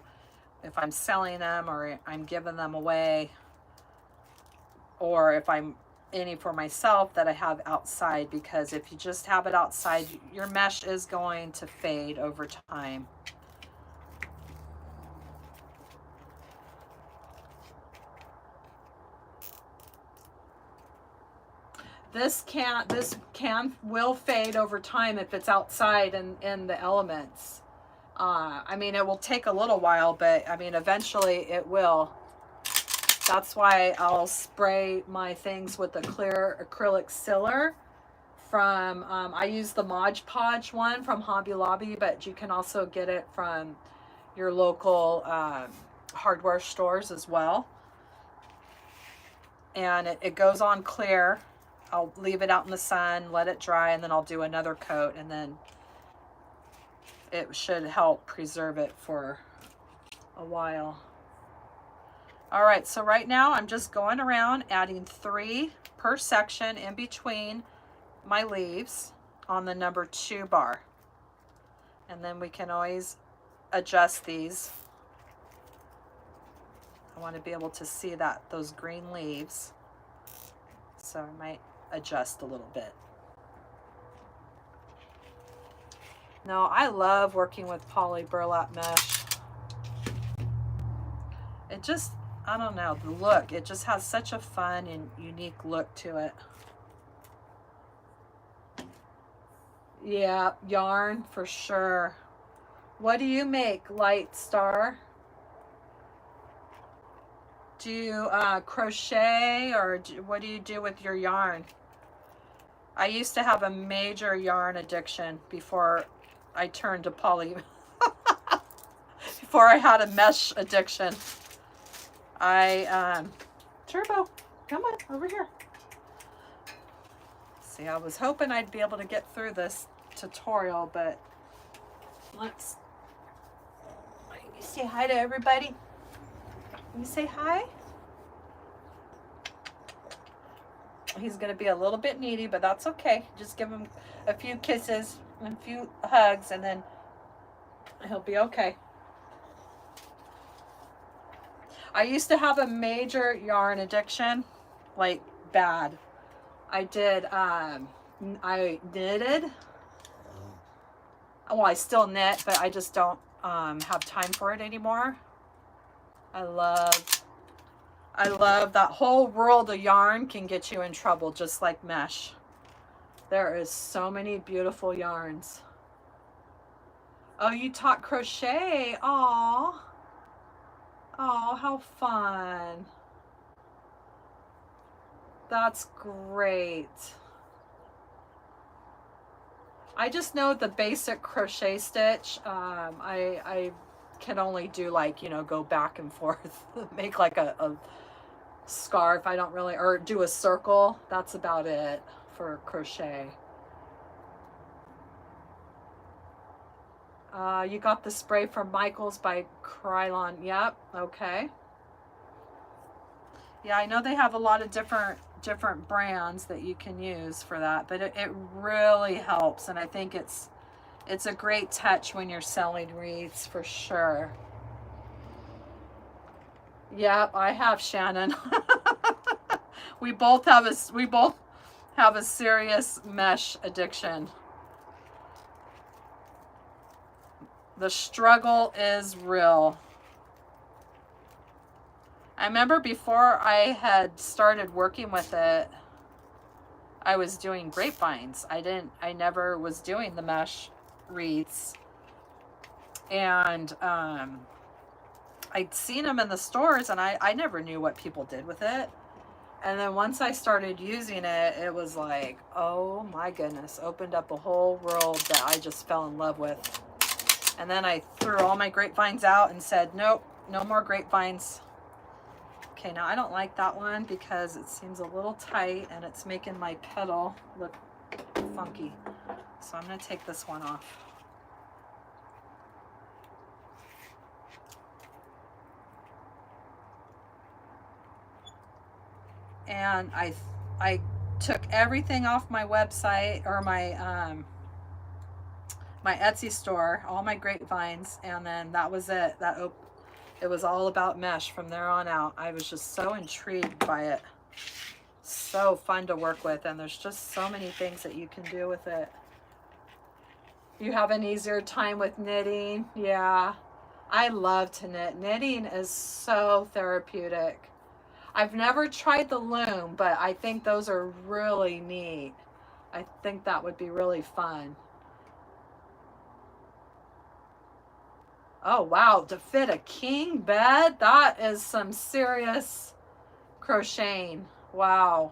if I'm selling them or I'm giving them away, or if I'm any for myself that I have outside, because if you just have it outside, your mesh is going to fade over time. This can will fade over time if it's outside in the elements. I mean, it will take a little while, but I mean, eventually it will. That's why I'll spray my things with a clear acrylic sealer from, I use the Mod Podge one from Hobby Lobby, but you can also get it from your local hardware stores as well. And it goes on clear. I'll leave it out in the sun, let it dry, and then I'll do another coat, and then it should help preserve it for a while. All right, so right now I'm just going around adding 3 per section in between my leaves on the number 2 bar. And then we can always adjust these. I want to be able to see those green leaves. So I might adjust a little bit. No, I love working with poly burlap mesh. It just, I don't know, the look, it just has such a fun and unique look to it. Yeah, yarn for sure. What do you make, Light Star? Do you crochet, or what do you do with your yarn? I used to have a major yarn addiction before I turned to poly. Before I had a mesh addiction. Turbo, come on, over here. See, I was hoping I'd be able to get through this tutorial, but let's say hi to everybody. You say hi? He's going to be a little bit needy, but that's okay. Just give him a few kisses and a few hugs, and then he'll be okay. I used to have a major yarn addiction, like bad. I knitted. Well, I still knit, but I just don't have time for it anymore. I love that whole world of yarn can get you in trouble, just like mesh. There is so many beautiful yarns. Oh, you taught crochet. Aw. Oh, how fun. That's great. I just know the basic crochet stitch. I can only do, like, you know, go back and forth, make like a scarf. I don't really, or do a circle. That's about it for crochet. You got the spray from Michaels by Krylon. Yep. Okay. Yeah, I know they have a lot of different brands that you can use for that, but it really helps, and I think it's a great touch when you're selling wreaths for sure. Yep, I have, Shannon. we both have a serious mesh addiction. The struggle is real. I remember before I had started working with it, I was doing grapevines. I never was doing the mesh wreaths. And I'd seen them in the stores, and I never knew what people did with it. And then once I started using it, it was like, oh my goodness, opened up a whole world that I just fell in love with. And then I threw all my grapevines out and said, nope, no more grapevines. Okay, now I don't like that one because it seems a little tight and it's making my petal look funky. So I'm going to take this one off. And I took everything off my website, or my my Etsy store, all my grapevines, and then that was it. It was all about mesh from there on out. I was just so intrigued by it. So fun to work with, and there's just so many things that you can do with it. You have an easier time with knitting? Yeah, I love to knit. Knitting is so therapeutic. I've never tried the loom, but I think those are really neat. I think that would be really fun. Oh, wow, to fit a king bed? That is some serious crocheting. Wow,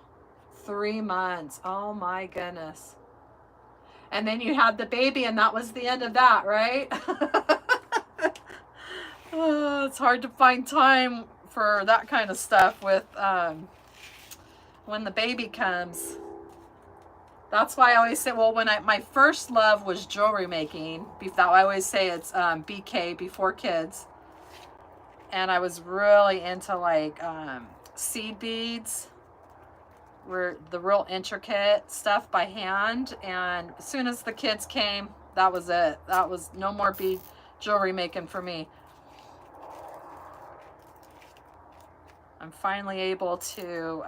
3 months. Oh my goodness. And then you had the baby, and that was the end of that, right? Oh, it's hard to find time for that kind of stuff with when the baby comes. That's why I always say, well, when my first love was jewelry making. I always say it's BK, before kids. And I was really into like seed beads, were the real intricate stuff by hand. And as soon as the kids came, that was it. That was no more bead jewelry making for me. I'm finally able to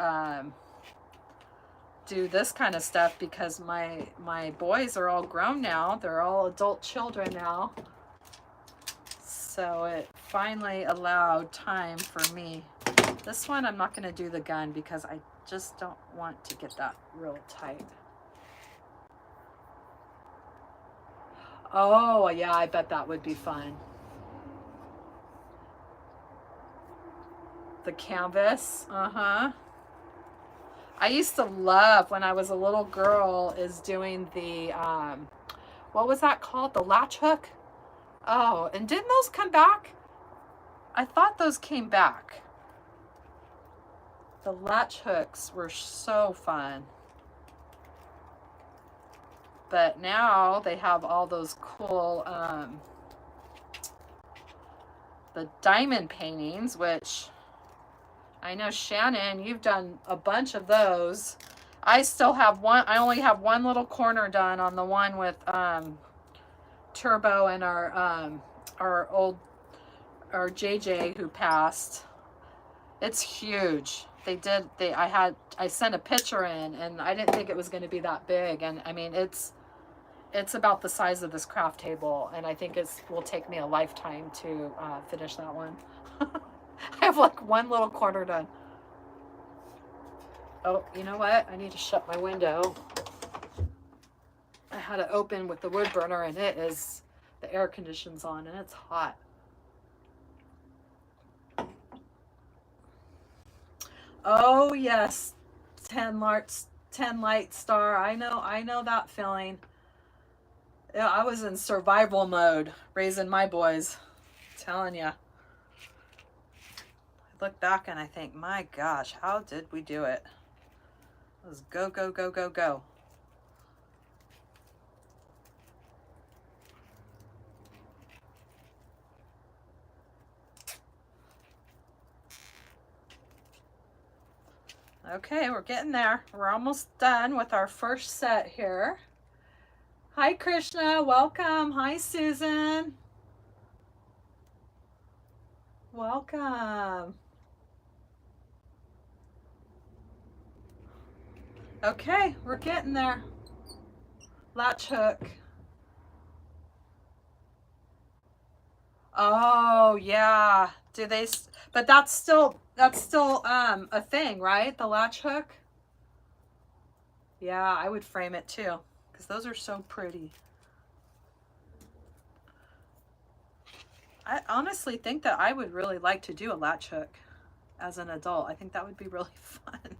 do this kind of stuff because my boys are all grown now. They're all adult children now. So it finally allowed time for me. This one, I'm not going to do the gun because I just don't want to get that real tight. Oh, yeah, I bet that would be fun. The canvas. Uh-huh. I used to love when I was a little girl is doing the, what was that called? The latch hook? Oh, and didn't those come back? I thought those came back. The latch hooks were so fun. But now they have all those cool, the diamond paintings, which I know, Shannon, you've done a bunch of those. I still have one. I only have one little corner done on the one with Turbo and our old, our JJ who passed. It's huge. I sent a picture in, and I didn't think it was going to be that big. And I mean, it's about the size of this craft table, and I think it will take me a lifetime to finish that one. I have like one little corner done. Oh, you know what? I need to shut my window. I had it open with the wood burner, and the air conditioning's on, and it's hot. Oh yes, 10 light star. I know that feeling. Yeah, I was in survival mode raising my boys. I'm telling you. I look back and I think, my gosh, how did we do it? It was go, go, go, go, go. Okay, we're getting there. We're almost done with our first set here. Hi, Krishna. Welcome. Hi, Susan. Welcome. Okay, we're getting there. Latch hook. Oh, yeah. But that's still a thing, right? The latch hook? Yeah, I would frame it too, because those are so pretty. I honestly think that I would really like to do a latch hook as an adult. I think that would be really fun.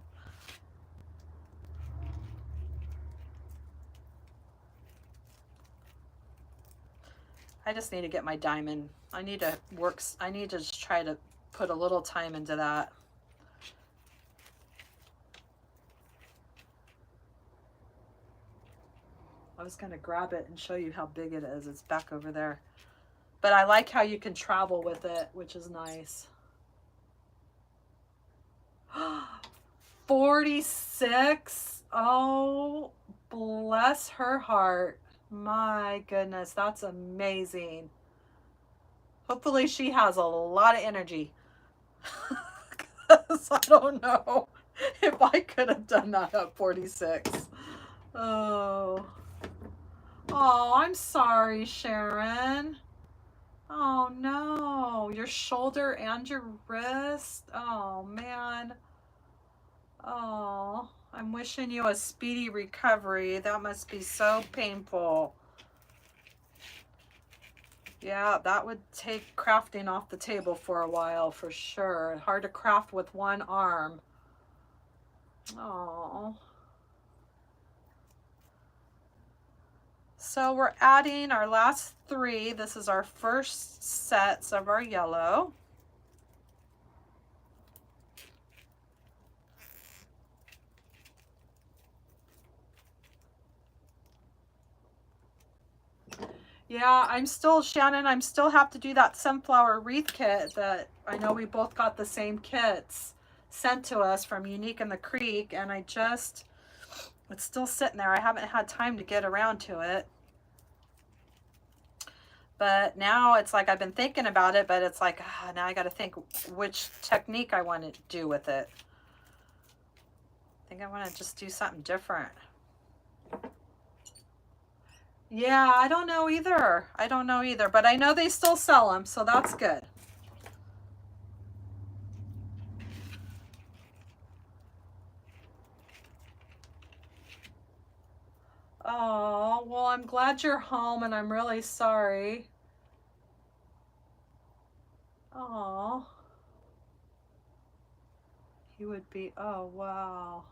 I just need to get my diamond. I need to just try to put a little time into that. I was going to grab it and show you how big it is. It's back over there. But I like how you can travel with it, which is nice. 46. Oh, bless her heart. My goodness, that's amazing. Hopefully she has a lot of energy. Because I don't know if I could have done that at 46. Oh. Oh, I'm sorry, Sharon. Oh no, your shoulder and your wrist. Oh man. Oh, I'm wishing you a speedy recovery. That must be so painful. Yeah, that would take crafting off the table for a while for sure. Hard to craft with one arm. Oh. So we're adding our last 3. This is our first sets of our yellow. Yeah, Shannon, I'm still have to do that sunflower wreath kit that I know we both got the same kits sent to us from Unique in the Creek, and it's still sitting there. I haven't had time to get around to it. But now it's like I've been thinking about it, but it's like, now I got to think which technique I want to do with it. I think I want to just do something different. Yeah, I don't know either. But I know they still sell them, so that's good. Oh, well, I'm glad you're home and I'm really sorry. Oh, he would be, oh, wow.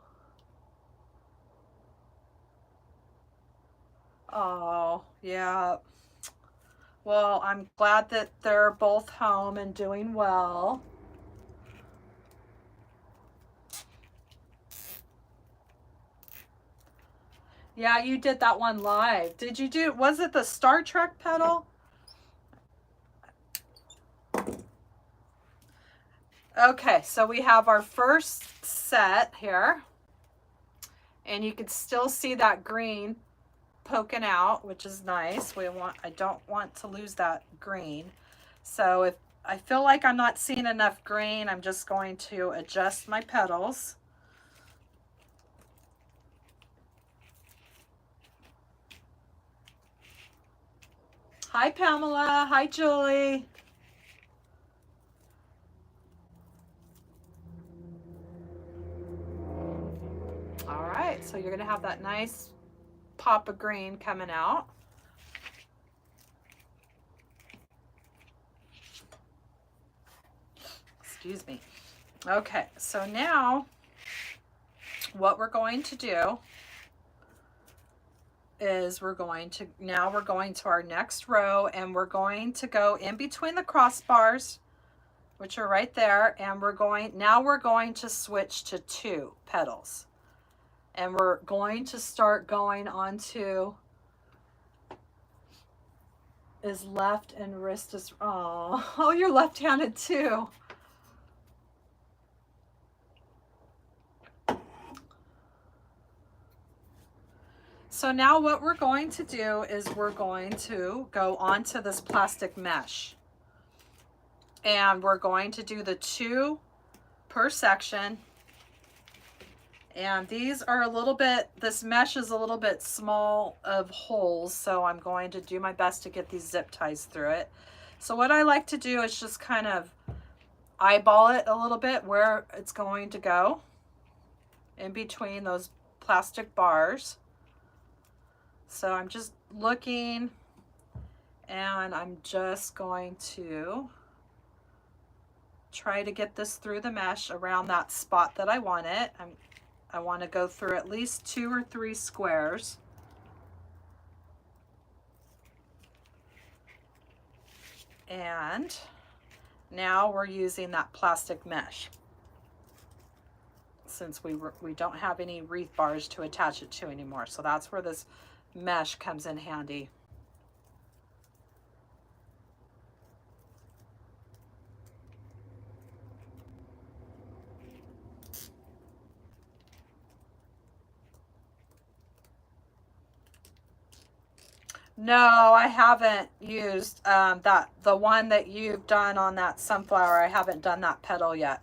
Oh, yeah. Well, I'm glad that they're both home and doing well. Yeah, you did that one live. Did you do, was it the Star Trek pedal? Okay, so we have our first set here. And you can still see that green poking out, which is nice. I don't want to lose that green. So if I feel like I'm not seeing enough green, I'm just going to adjust my petals. Hi, Pamela. Hi, Julie. All right, so you're gonna have that nice pop of green coming out. Excuse me. Okay, so now what we're going to do is we're going to our next row, and we're going to go in between the crossbars, which are right there, and we're going to switch to 2 petals, and we're going to start going onto is left and wrist is, oh, you're left-handed too. So now what we're going to do is we're going to go onto this plastic mesh, and we're going to do the 2 per section. And these are a little bit, this mesh is a little bit small of holes, so I'm going to do my best to get these zip ties through it. So what I like to do is just kind of eyeball it a little bit where it's going to go in between those plastic bars. So I'm just looking, and I'm just going to try to get this through the mesh around that spot that I want it. I want to go through at least 2 or 3 squares. And now we're using that plastic mesh, since we don't have any wreath bars to attach it to anymore. So that's where this mesh comes in handy. No, I haven't used the one that you've done on that sunflower. I haven't done that petal yet.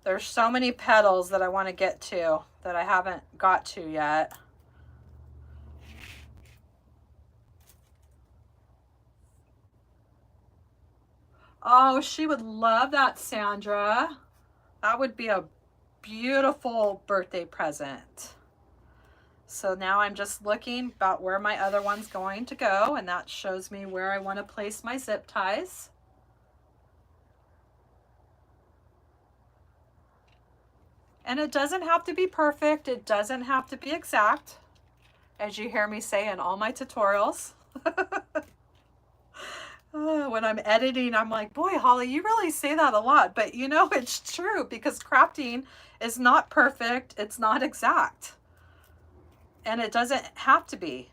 There's so many petals that I want to get to that I haven't got to yet. Oh, she would love that, Sandra. That would be a beautiful birthday present. So now I'm just looking about where my other one's going to go, and that shows me where I want to place my zip ties. And it doesn't have to be perfect. It doesn't have to be exact, as you hear me say in all my tutorials. When I'm editing, I'm like, boy, Holly, you really say that a lot. But you know, it's true, because crafting is not perfect. It's not exact. And it doesn't have to be.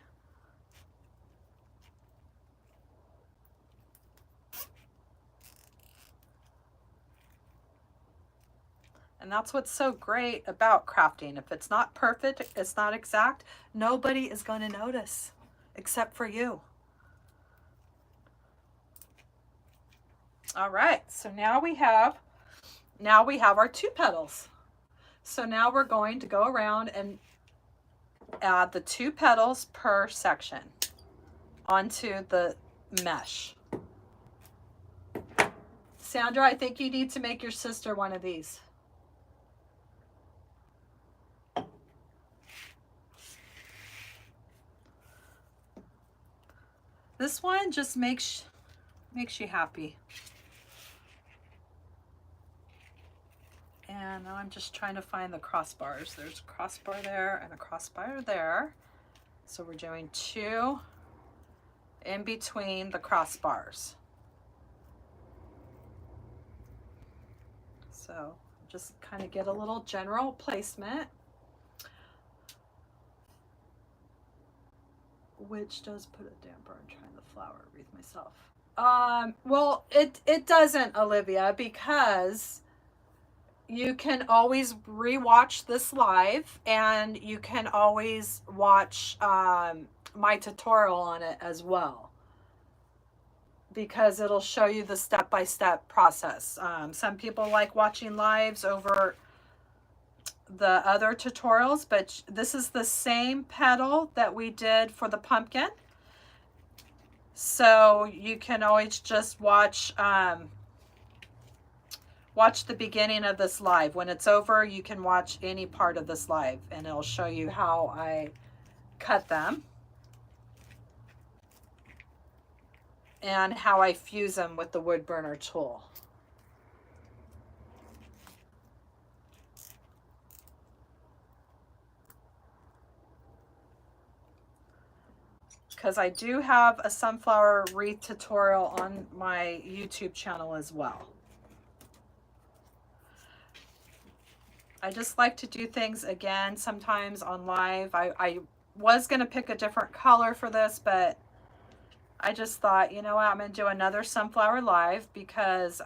And that's what's so great about crafting. If it's not perfect, it's not exact, nobody is going to notice except for you. All right, so now we have our 2 petals. So now we're going to go around and add the 2 petals per section onto the mesh. Sandra, I think you need to make your sister one of these. This one just makes you happy. And now I'm just trying to find the crossbars. There's a crossbar there and a crossbar there. So we're doing 2 in between the crossbars. So just kind of get a little general placement, which does put a damper on trying the flower wreath myself. Well, it doesn't, Olivia, because you can always rewatch this live, and you can always watch my tutorial on it as well, because it'll show you the step-by-step process. Some people like watching lives over the other tutorials, but this is the same petal that we did for the pumpkin. So you can always just watch watch the beginning of this live. When it's over, you can watch any part of this live, and it'll show you how I cut them and how I fuse them with the wood burner tool. Because I do have a sunflower wreath tutorial on my YouTube channel as well. I just like to do things again sometimes on live. I was going to pick a different color for this, but I just thought, you know what, I'm going to do another sunflower live, because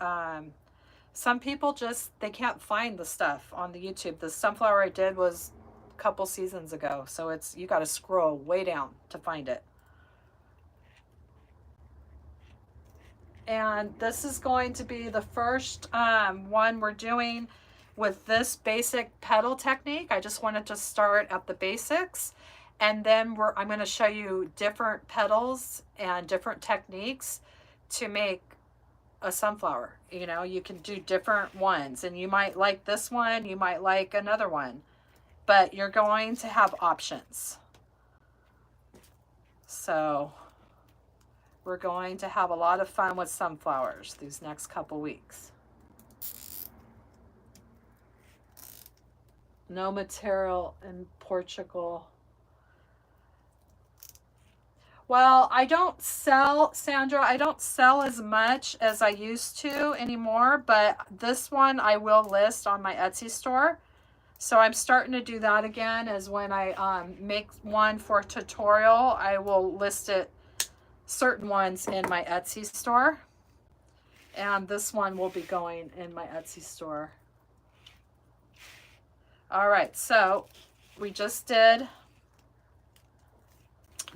some people just, they can't find the stuff on the YouTube. The sunflower I did was a couple seasons ago, so it's, you got to scroll way down to find it. And this is going to be the first one we're doing with this basic petal technique. I just wanted to start at the basics, and then I'm going to show you different petals and different techniques to make a sunflower. You know, you can do different ones, and you might like this one, you might like another one, but you're going to have options. So we're going to have a lot of fun with sunflowers these next couple weeks. No material in Portugal. Well, I don't sell, Sandra, I don't sell as much as I used to anymore, but this one I will list on my Etsy store. So I'm starting to do that again, as when I make one for a tutorial, I will list it, certain ones, in my Etsy store. And this one will be going in my Etsy store. All right, so we just did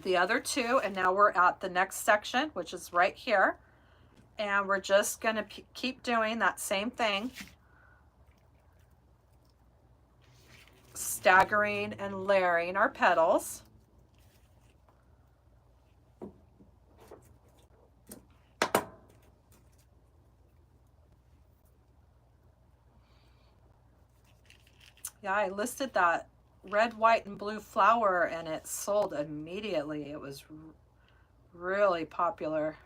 the other 2, and now we're at the next section, which is right here. And we're just going to keep doing that same thing, staggering and layering our petals. Yeah, I listed that red, white, and blue flower, and it sold immediately. It was really popular.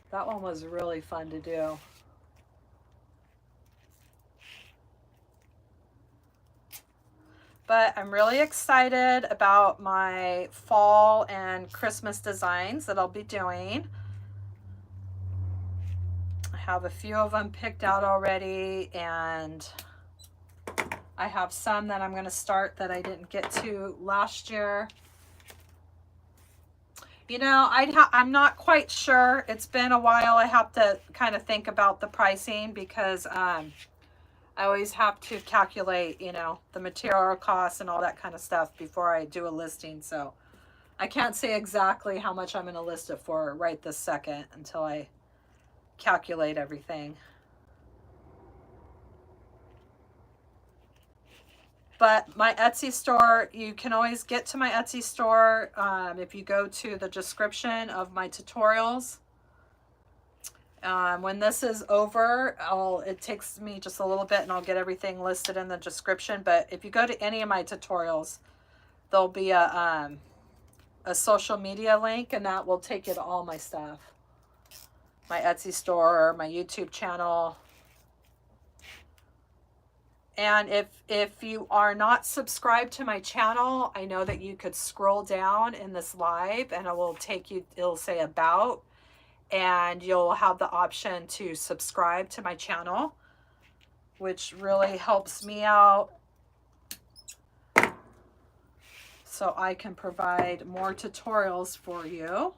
That one was really fun to do. But I'm really excited about my fall and Christmas designs that I'll be doing. I have a few of them picked out already, and I have some that I'm going to start that I didn't get to last year. You know, I'm not quite sure. It's been a while. I have to kind of think about the pricing, because I always have to calculate, you know, the material costs and all that kind of stuff before I do a listing. So I can't say exactly how much I'm going to list it for right this second until I calculate everything. But my Etsy store, you can always get to my Etsy store if you go to the description of my tutorials. When this is over, it takes me just a little bit, and I'll get everything listed in the description. But if you go to any of my tutorials, there'll be a a social media link, and that will take you to all my stuff. My Etsy store, my YouTube channel. And if you are not subscribed to my channel, I know that you could scroll down in this live and it will take you, it'll say about, and you'll have the option to subscribe to my channel, which really helps me out so I can provide more tutorials for you.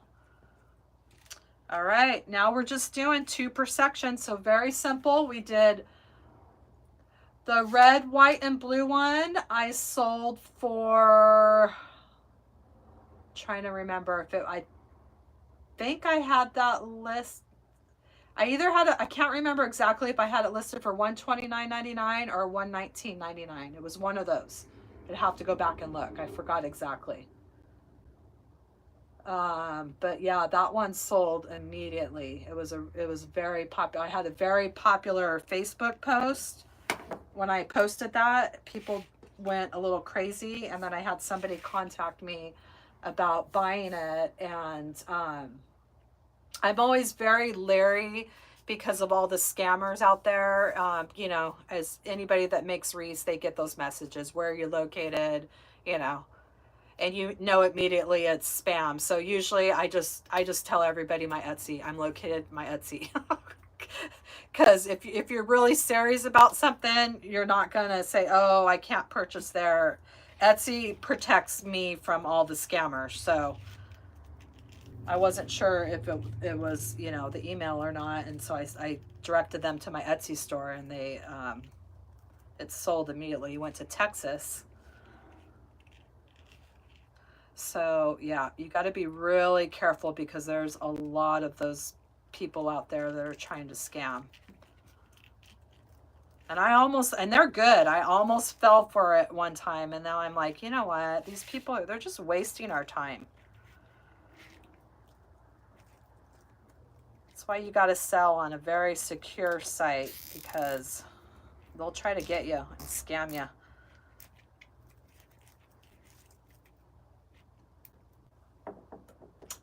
All right, now we're just doing 2 per section, so very simple. We did the red, white, and blue one. I sold for, trying to remember if it, I think I had that list. I either had it, I can't remember exactly if I had it listed for $129.99 or $119.99. It was one of those. I'd have to go back and look. I forgot exactly. But yeah, that one sold immediately. It was very popular. I had a very popular Facebook post. When I posted that, people went a little crazy, and then I had somebody contact me about buying it. And I'm always very leery because of all the scammers out there. You know, as anybody that makes wreaths, they get those messages, where are you located, you know, and you know immediately it's spam. So usually I just tell everybody my Etsy, I'm located my Etsy. Because if you're really serious about something, you're not going to say, oh, I can't purchase there. Etsy protects me from all the scammers. So I wasn't sure if it was, you know, the email or not. And so I directed them to my Etsy store, and they, it sold immediately. Went to Texas. So yeah, you got to be really careful because there's a lot of those people out there that are trying to scam. And they're good. I almost fell for it one time, and now I'm like, you know what? These people, they're just wasting our time. That's why you got to sell on a very secure site, because they'll try to get you and scam you.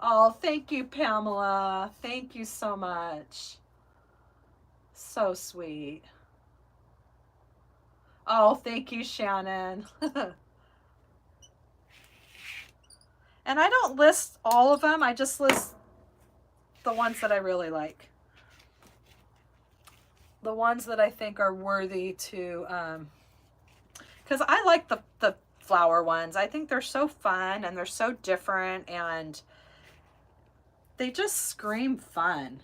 Oh, thank you, Pamela. Thank you so much. So sweet. Oh, thank you, Shannon. And I don't list all of them. I just list the ones that I really like. The ones that I think are worthy to, because I like the flower ones. I think they're so fun and they're so different, and they just scream fun.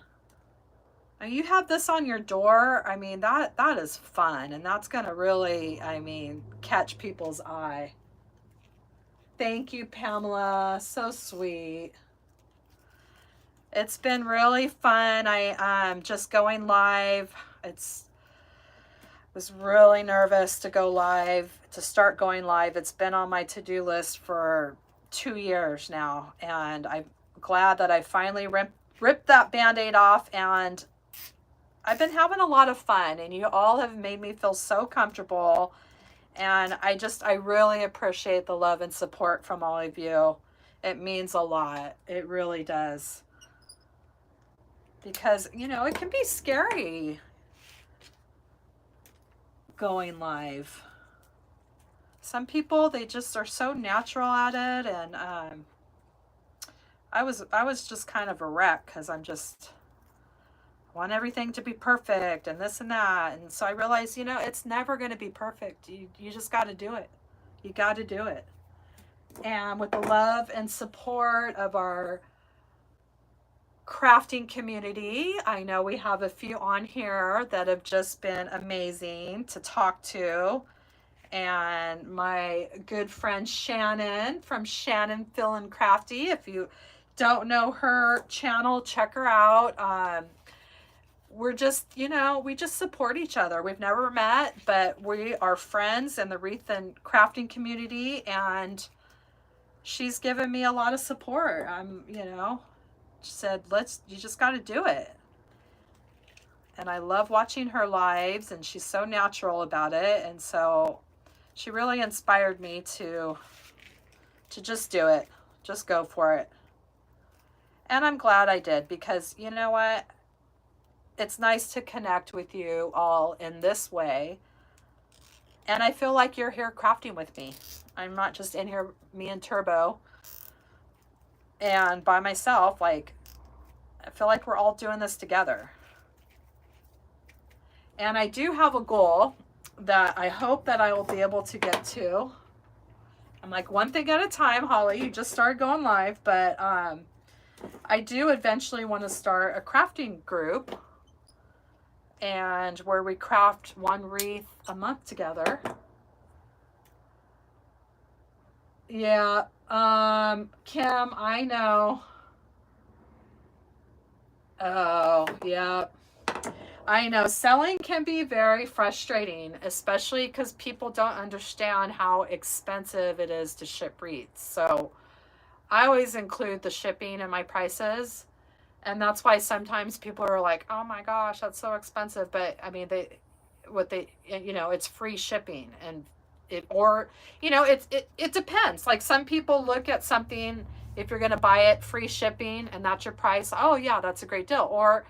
And you have this on your door, I mean, that is fun, and that's going to really, I mean, catch people's eye. Thank you, Pamela. So sweet. It's been really fun. I'm just going live. Was really nervous to go live, to start going live. It's been on my to-do list for 2 years now, and I'm glad that I finally ripped that Band-Aid off, and I've been having a lot of fun, and you all have made me feel so comfortable, and I really appreciate the love and support from all of you. It means a lot. It really does. Because, you know, it can be scary going live. Some people, they just are so natural at it, and I was just kind of a wreck, because I'm just want everything to be perfect and this and that. And so I realized, you know, it's never going to be perfect. You just got to do it. You got to do it. And with the love and support of our crafting community, I know we have a few on here that have just been amazing to talk to. And my good friend Shannon from Shannon Phil Crafty. If you don't know her channel, check her out. We're just, you know, we just support each other. We've never met, but we are friends in the wreath and crafting community, and she's given me a lot of support. You know, she said, you just got to do it. And I love watching her lives, and she's so natural about it. And so she really inspired me to just do it, Just go for it. And I'm glad I did, because you know what? It's nice to connect with you all in this way. And I feel like you're here crafting with me. I'm not just in here, me and Turbo, and by myself. Like, I feel like we're all doing this together. And I do have a goal that I hope that I will be able to get to. I'm like one thing at a time, Holly. You just started going live, but I do eventually want to start a crafting group, and where we craft one wreath a month together. Yeah, Kim, I know. Oh, yeah. I know selling can be very frustrating, especially because people don't understand how expensive it is to ship wreaths. So I always include the shipping in my prices. And that's why sometimes people are like, oh my gosh, that's so expensive. But I mean, it's free shipping, and it depends. Like, some people look at something, if you're going to buy it, free shipping, and that's your price. Oh yeah, that's a great deal. Or,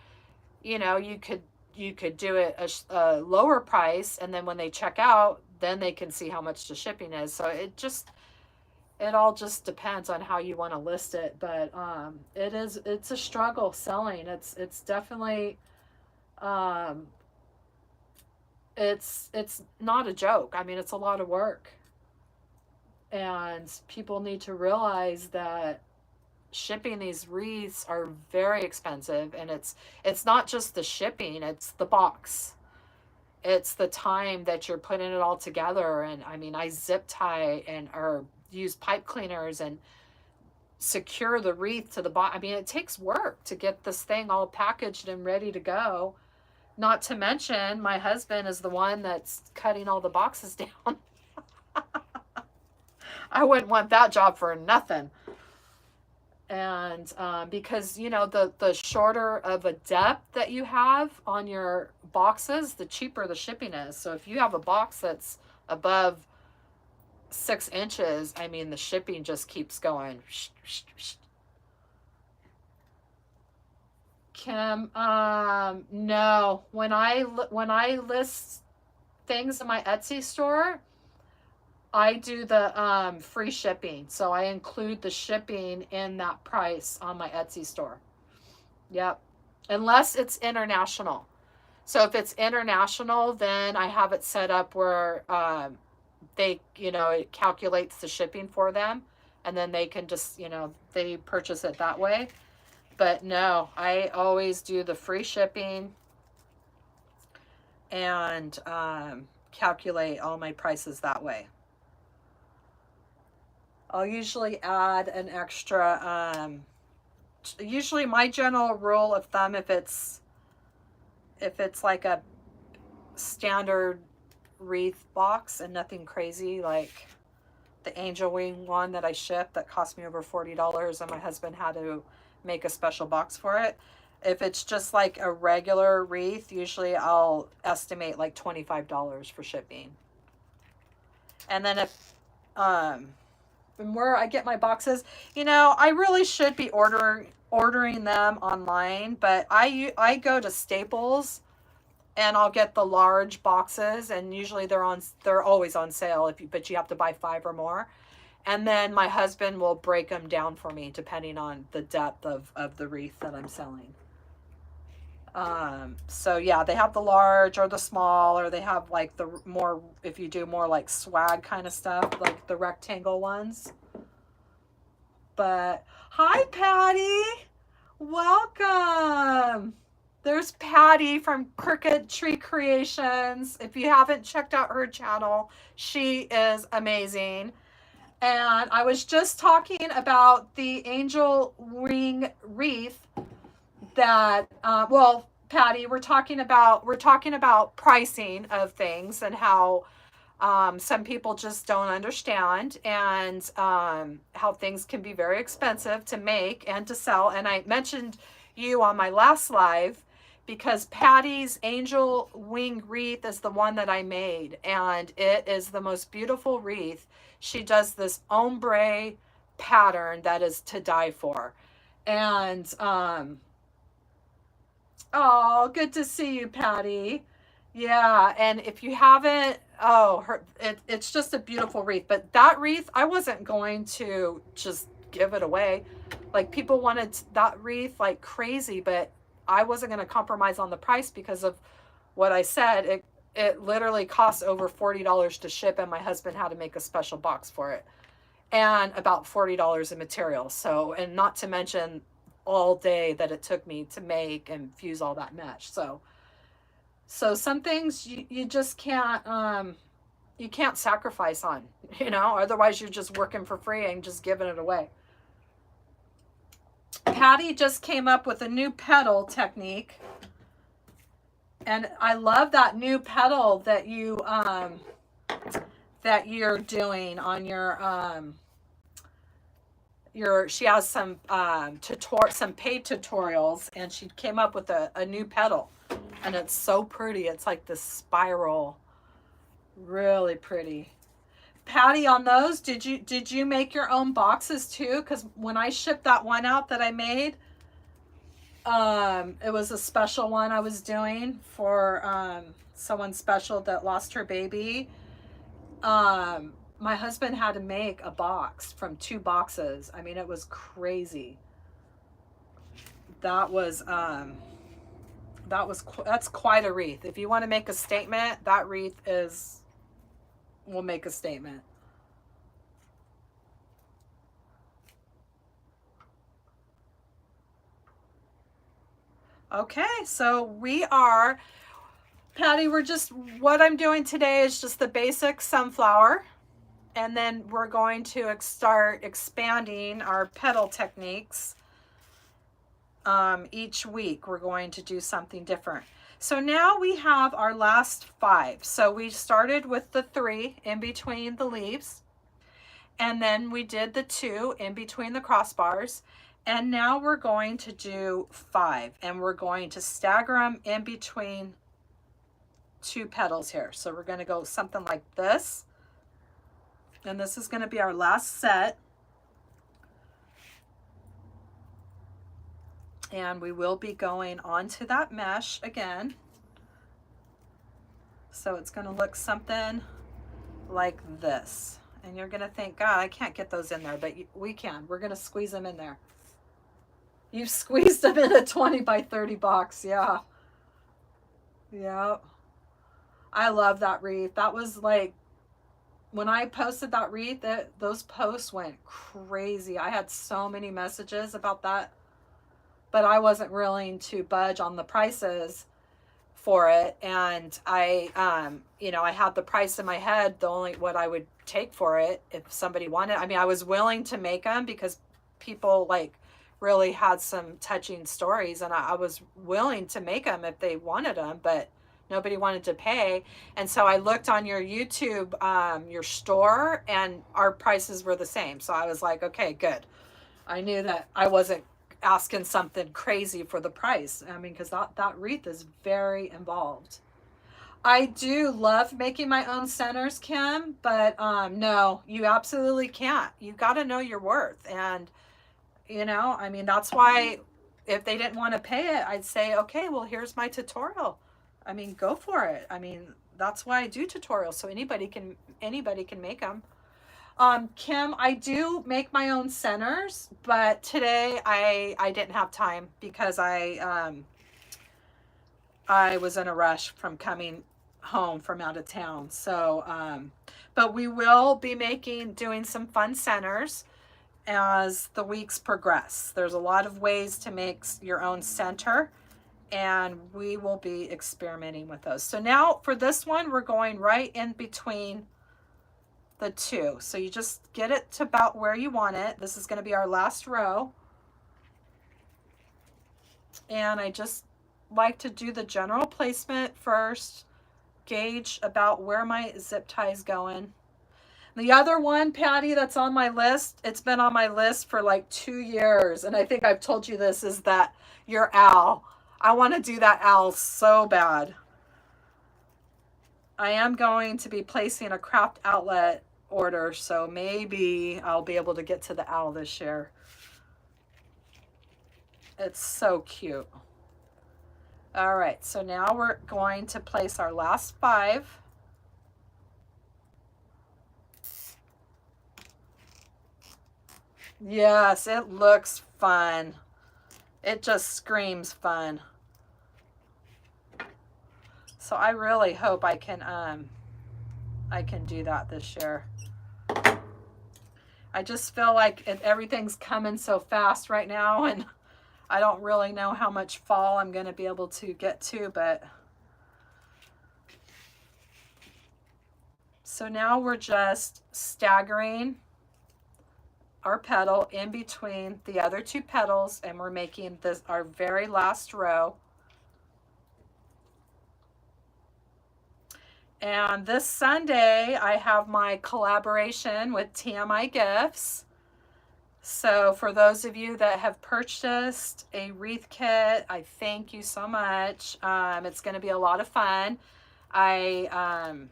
you could do it a lower price, and then when they check out, then they can see how much the shipping is. So it all just depends on how you want to list it. But it's a struggle selling. It's definitely it's not a joke. I mean, it's a lot of work, and people need to realize that shipping these wreaths are very expensive. And it's not just the shipping, it's the box, it's the time that you're putting it all together. And I mean, I zip tie or use pipe cleaners and secure the wreath to the box. I mean, it takes work to get this thing all packaged and ready to go. Not to mention, my husband is the one that's cutting all the boxes down. I wouldn't want that job for nothing. And because, the shorter of a depth that you have on your boxes, the cheaper the shipping is. So if you have a box that's above 6 inches, I mean, the shipping just keeps going. Kim, no. When I list things in my Etsy store, I do the free shipping. So I include the shipping in that price on my Etsy store. Yep. Unless it's international. So if it's international, then I have it set up where it calculates the shipping for them, and then they can just, they purchase it that way. But no, I always do the free shipping and calculate all my prices that way. I'll usually add an extra, usually my general rule of thumb, if it's like a standard wreath box and nothing crazy, like the angel wing one that I shipped that cost me over $40, and my husband had to make a special box for it. If it's just like a regular wreath, usually I'll estimate like $25 for shipping. And then if where I get my boxes, I really should be ordering them online, but I go to Staples and I'll get the large boxes, and usually they're always on sale, but you have to buy 5 or more. And then my husband will break them down for me depending on the depth of the wreath that I'm selling. So yeah, they have the large or the small, or they have like the more, if you do more like swag kind of stuff, like the rectangle ones. But hi, Patty. Welcome. There's Patty from Crooked Tree Creations. If you haven't checked out her channel, she is amazing. And I was just talking about the angel wing wreath that, Patty, we're talking about pricing of things, and how some people just don't understand, and how things can be very expensive to make and to sell. And I mentioned you on my last live because Patty's angel wing wreath is the one that I made, and it is the most beautiful wreath. She does this ombre pattern that is to die for. And oh, good to see you, Patty. Yeah, and if you haven't, it's just a beautiful wreath. But that wreath, I wasn't going to just give it away. Like, people wanted that wreath like crazy, but I wasn't going to compromise on the price because of what I said. It literally costs over $40 to ship, and my husband had to make a special box for it, and about $40 in materials. So, and not to mention all day that it took me to make and fuse all that mesh. So some things you just can't you can't sacrifice on, otherwise you're just working for free and just giving it away. Patty just came up with a new petal technique, and I love that new petal that you're doing on she has some some paid tutorials, and she came up with a new petal, and it's so pretty. It's like this spiral, really pretty. Patty, on those, did you make your own boxes too? Because when I shipped that one out that I made, it was a special one I was doing for someone special that lost her baby. My husband had to make a box from 2 boxes. I mean, it was crazy. That's quite a wreath. If you want to make a statement, that wreath will make a statement. Okay, so Patty, what I'm doing today is just the basic sunflower. And then we're going to start expanding our petal techniques. Each week we're going to do something different. So now we have our last 5. So we started with the 3 in between the leaves, and then we did the 2 in between the crossbars, and now we're going to do 5, and we're going to stagger them in between 2 petals here. So we're going to go something like this. And this is going to be our last set. And we will be going onto that mesh again. So it's going to look something like this. And you're going to think, God, I can't get those in there, but we can. We're going to squeeze them in there. You've squeezed them in a 20 by 30 box. Yeah. Yeah. I love that wreath. That was like, when I posted that wreath, those posts went crazy. I had so many messages about that, but I wasn't willing to budge on the prices for it. And I had the price in my head, what I would take for it if somebody wanted. I mean, I was willing to make them because people like really had some touching stories, and I was willing to make them if they wanted them, but nobody wanted to pay. And so I looked on your YouTube, your store, and our prices were the same. So I was like, okay, good. I knew that I wasn't asking something crazy for the price. I mean, because that wreath is very involved. I do love making my own centers, Kim, but no, you absolutely can't. You got to know your worth. And, I mean, that's why if they didn't want to pay it, I'd say, okay, well, here's my tutorial. I mean, go for it. I mean, that's why I do tutorials, so anybody can make them. Kim, I do make my own centers, but today I didn't have time because I was in a rush from coming home from out of town. So, but we will be doing some fun centers as the weeks progress. There's a lot of ways to make your own center, and we will be experimenting with those. So now for this one, we're going right in between the 2. So you just get it to about where you want it. This is going to be our last row. And I just like to do the general placement first, gauge about where my zip tie is going. The other one, Patty, that's on my list, it's been on my list for like 2 years, and I think I've told you this, is that your owl. I want to do that owl so bad. I am going to be placing a craft outlet order, so maybe I'll be able to get to the owl this year. It's so cute. All right, so now we're going to place our last 5. Yes, it looks fun. It just screams fun. So I really hope I can do that this year. I just feel like everything's coming so fast right now, and I don't really know how much fall I'm going to be able to get to, but so now we're just staggering our petal in between the other 2 petals, and we're making this our very last row. And this Sunday, I have my collaboration with TMI Gifts. So for those of you that have purchased a wreath kit, I thank you so much. It's going to be a lot of fun. I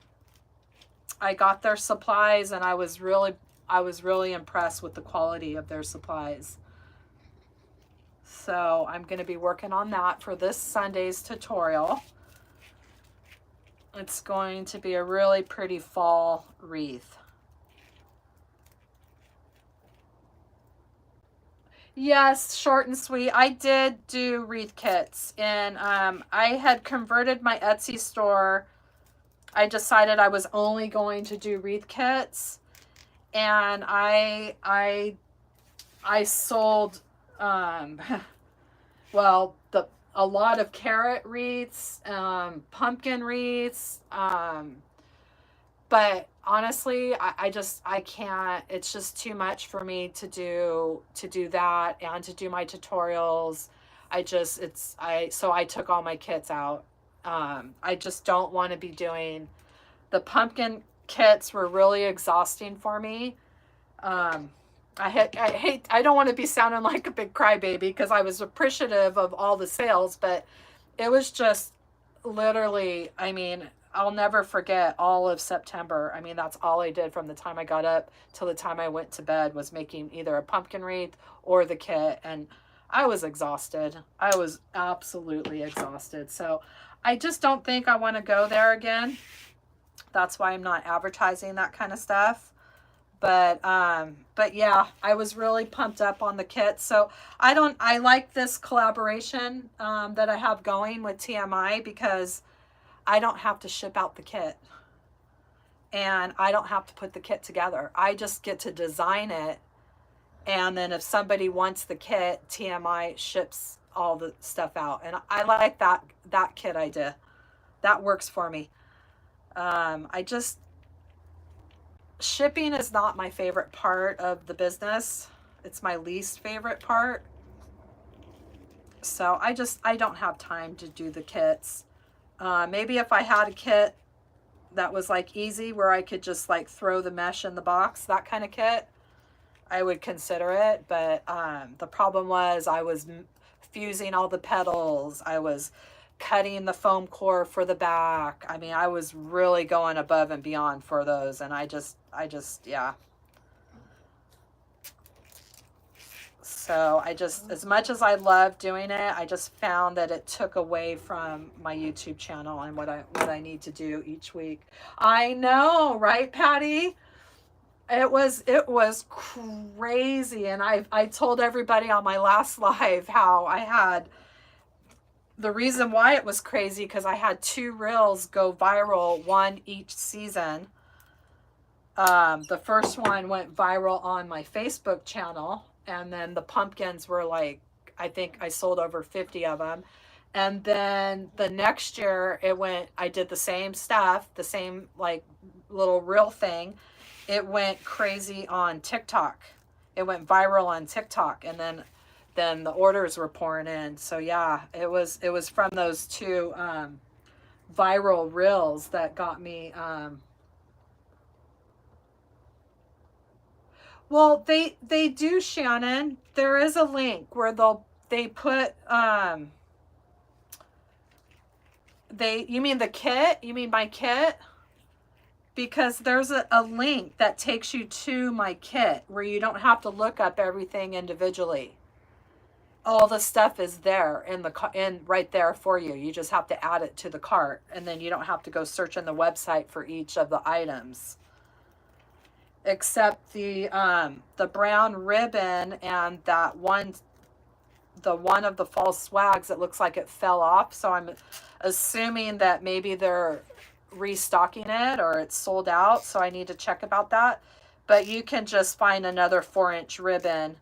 got their supplies, and I was really impressed with the quality of their supplies. So I'm going to be working on that for this Sunday's tutorial. It's going to be a really pretty fall wreath. Yes, short and sweet. I did do wreath kits, and I had converted my Etsy store. I decided I was only going to do wreath kits, and I sold well, a lot of carrot wreaths, pumpkin wreaths, but honestly, I can't. It's just too much for me to do that and to do my tutorials. So I took all my kits out. I just don't want to be doing the pumpkin kits. Were really exhausting for me. I don't want to be sounding like a big crybaby, because I was appreciative of all the sales, but it was just literally, I mean, I'll never forget all of September. I mean, that's all I did from the time I got up till the time I went to bed, was making either a pumpkin wreath or the kit. And I was exhausted. I was absolutely exhausted. So I just don't think I want to go there again. That's why I'm not advertising that kind of stuff. But yeah, I was really pumped up on the kit. So I like this collaboration that I have going with TMI, because I don't have to ship out the kit, and I don't have to put the kit together. I just get to design it, and then if somebody wants the kit, TMI ships all the stuff out. And I like that kit idea. That works for me. Shipping is not my favorite part of the business. It's my least favorite part. So I don't have time to do the kits. Maybe if I had a kit that was like easy, where I could just like throw the mesh in the box, that kind of kit, I would consider it. But the problem was I was fusing all the petals. I was cutting the foam core for the back. I mean, I was really going above and beyond for those, and I just yeah. So as much as I love doing it, I just found that it took away from my YouTube channel and what I need to do each week. I know, right, Patty? It was crazy. And I told everybody on my last live how I had, the reason why it was crazy, because I had 2 reels go viral, one each season. The first one went viral on my Facebook channel, and then the pumpkins were like, I think I sold over 50 of them. And then the next year I did the same stuff, the same like little reel thing. It went crazy on TikTok. It went viral on TikTok, and then the orders were pouring in. So yeah, it was from those 2 viral reels that got me. Well, they do, Shannon. There is a link where they put you mean the kit? You mean my kit? because there's a link that takes you to my kit where you don't have to look up everything individually. All the stuff is there in right there for you. You just have to add it to the cart, and then you don't have to go search on the website for each of the items. Except the brown ribbon and that one, the one of the fall swags, it looks like it fell off. So I'm assuming that maybe they're restocking it or it's sold out. So I need to check about that. But you can just find another 4-inch ribbon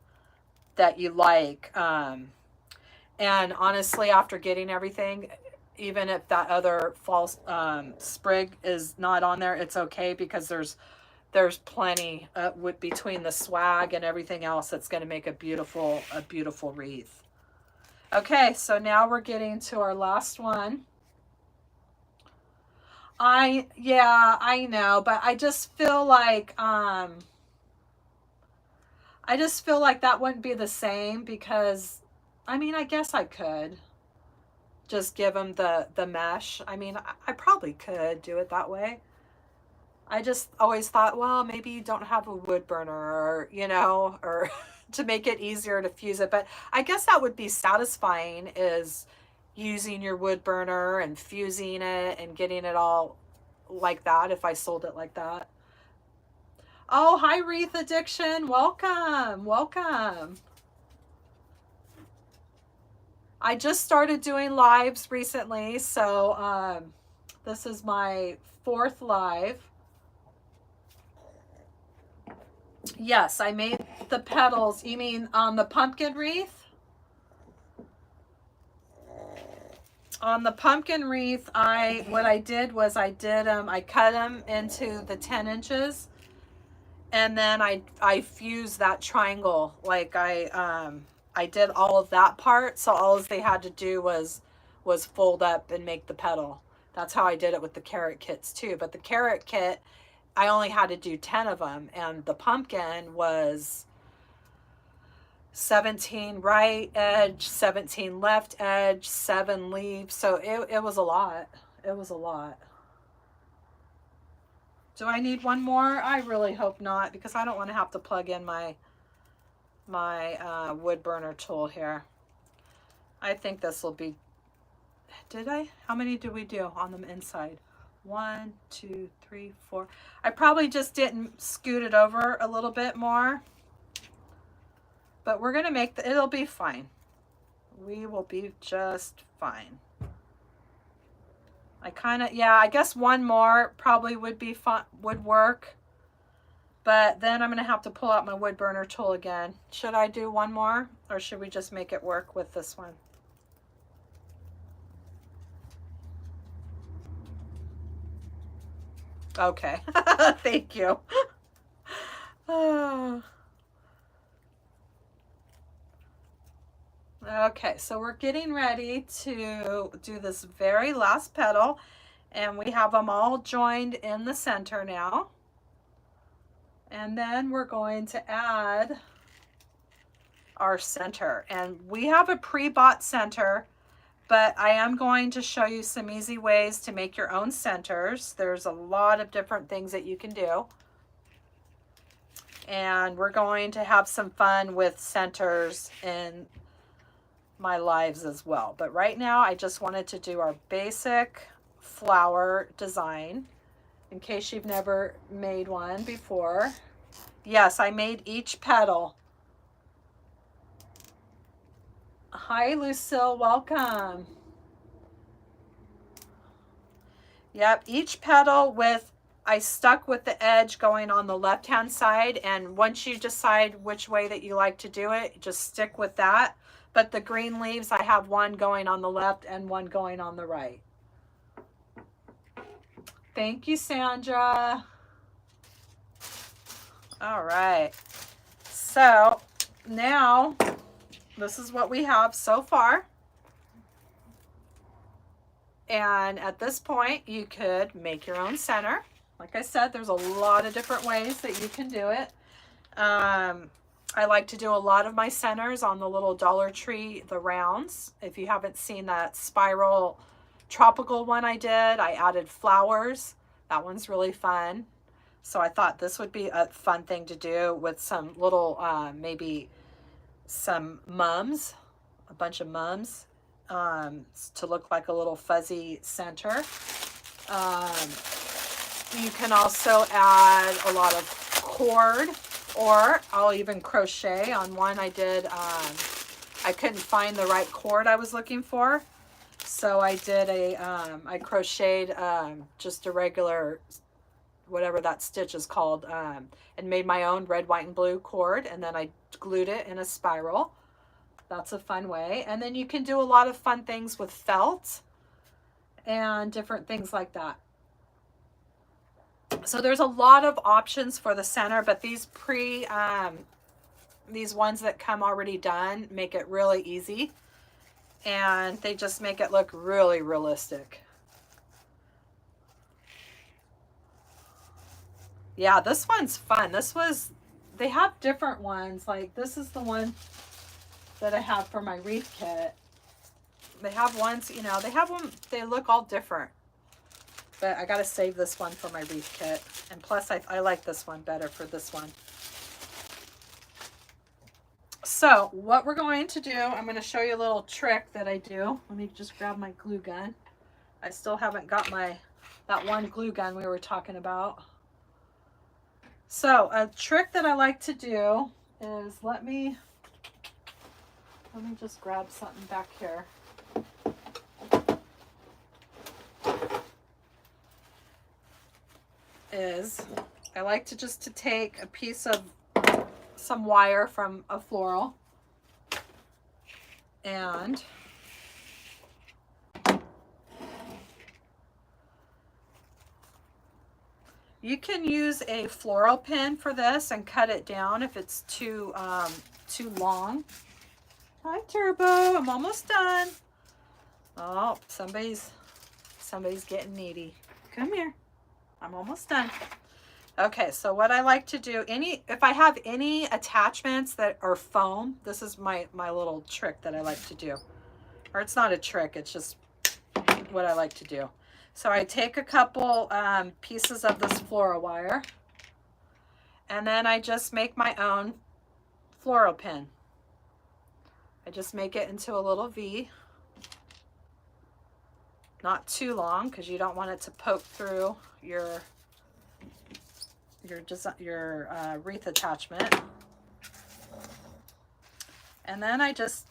that you like. And honestly, after getting everything, even if that other fall sprig is not on there, it's okay, because there's plenty between the swag and everything else that's going to make a beautiful wreath. Okay, so now we're getting to our last one. I know, but I just feel like that wouldn't be the same, because I mean, I guess I could just give them the mesh. I mean, I probably could do it that way. I just always thought, well, maybe you don't have a wood burner, or, you know, or to make it easier to fuse it. But I guess that would be satisfying, is using your wood burner and fusing it and getting it all like that, if I sold it like that. Oh, hi, Wreath Addiction. Welcome. Welcome. I just started doing lives recently, so this is my 4th live. Yes, I made the petals. You mean on the pumpkin wreath? On the pumpkin wreath, what I did was I cut them into the 10 inches, and then I fused that triangle. Like I did all of that part, so all they had to do was fold up and make the petal. That's how I did it with the carrot kits too. But the carrot kit, I only had to do 10 of them, and the pumpkin was 17 right edge, 17 left edge, 7 leaves. So it was a lot. It was a lot. Do I need one more? I really hope not, because I don't want to have to plug in my wood burner tool here. I think this will be, how many do we do on the inside? 1, 2, 3, 4. I probably just didn't scoot it over a little bit more, but we're gonna make it'll be fine. We will be just fine. I guess one more probably would be fun, would work. But then I'm going to have to pull out my wood burner tool again. Should I do one more, or should we just make it work with this one? Okay. Thank you. Okay, so we're getting ready to do this very last petal, and we have them all joined in the center now. And then we're going to add our center, and we have a pre-bought center, but I am going to show you some easy ways to make your own centers. There's a lot of different things that you can do, and we're going to have some fun with centers in my lives as well. But right now I just wanted to do our basic flower design, in case you've never made one before. Yes, I made each petal. Hi, Lucille, welcome. Yep, each petal I stuck with the edge going on the left-hand side, and once you decide which way that you like to do it, just stick with that. But the green leaves, I have one going on the left and one going on the right. Thank you, Sandra. All right. So now this is what we have so far. And at this point, you could make your own center. Like I said, there's a lot of different ways that you can do it. I like to do a lot of my centers on the little Dollar Tree, the rounds. If you haven't seen that spiral tropical one I did, I added flowers. That one's really fun. So I thought this would be a fun thing to do with some little, maybe some mums, a bunch of mums, to look like a little fuzzy center. You can also add a lot of cord, or I'll even crochet. On one I did, I couldn't find the right cord I was looking for. So I did I crocheted just a regular, whatever that stitch is called, and made my own red, white, and blue cord, and then I glued it in a spiral. That's a fun way. And then you can do a lot of fun things with felt and different things like that. So there's a lot of options for the center, but these these ones that come already done make it really easy, and they just make it look really realistic. Yeah, this one's fun. They have different ones. Like this is the one that I have for my wreath kit. They have ones, you know, they have them, they look all different. But I got to save this one for my wreath kit. And plus, I like this one better for this one. So, what we're going to do, I'm going to show you a little trick that I do. Let me just grab my glue gun. I still haven't got that one glue gun we were talking about. So, a trick that I like to do is, let me just grab something back here. I like to just take a piece of some wire from a floral, and you can use a floral pin for this and cut it down if it's too long. Hi Turbo, I'm almost done. Oh, somebody's getting needy. Come here. I'm almost done. Okay, so what I like to do, if I have any attachments that are foam, this is my little trick that I like to do. Or it's not a trick, it's just what I like to do. So I take a couple pieces of this floral wire, and then I just make my own floral pin. I just make it into a little V. Not too long, because you don't want it to poke through your wreath attachment. And then I just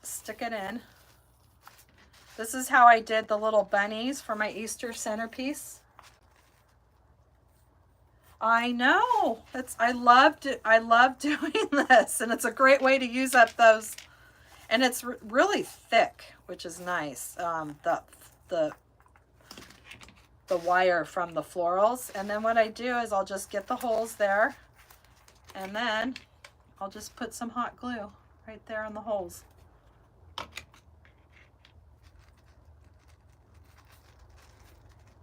stick it in. This is how I did the little bunnies for my Easter centerpiece. I know, I love doing this, and it's a great way to use up those. And it's really thick, which is nice. The wire from the florals. And then what I do is I'll just get the holes there, and then I'll just put some hot glue right there in the holes.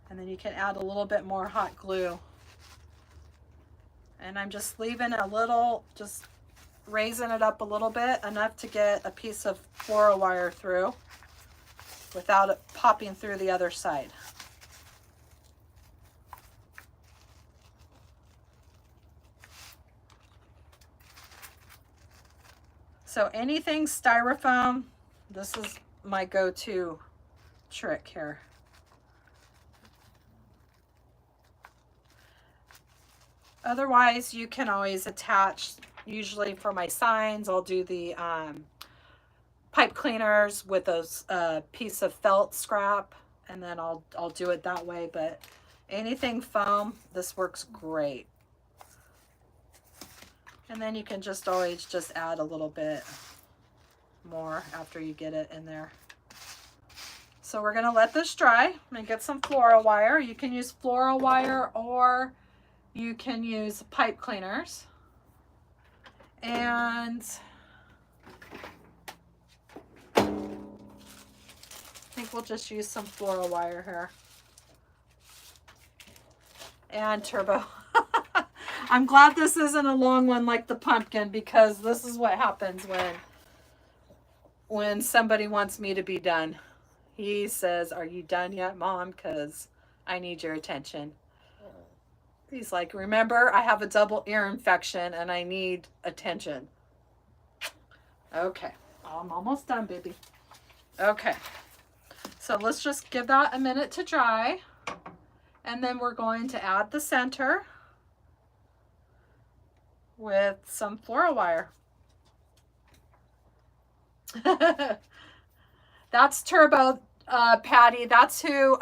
And then you can add a little bit more hot glue. And I'm just leaving a little, just raising it up a little bit, enough to get a piece of floral wire through without it popping through the other side. So anything styrofoam, this is my go-to trick here. Otherwise, you can always attach, usually for my signs, I'll do the pipe cleaners with a piece of felt scrap, and then I'll do it that way. But anything foam, this works great. And then you can just always just add a little bit more after you get it in there. So we're gonna let this dry and get some floral wire. You can use floral wire, or you can use pipe cleaners. And I think we'll just use some floral wire here. And Turbo. I'm glad this isn't a long one like the pumpkin, because this is what happens when somebody wants me to be done. He says, "Are you done yet, Mom? Because I need your attention. He's like, remember, I have a double ear infection and I need attention. Okay, I'm almost done, baby. Okay, so let's just give that a minute to dry. And then we're going to add the center with some floral wire. That's Turbo, Patty. That's who,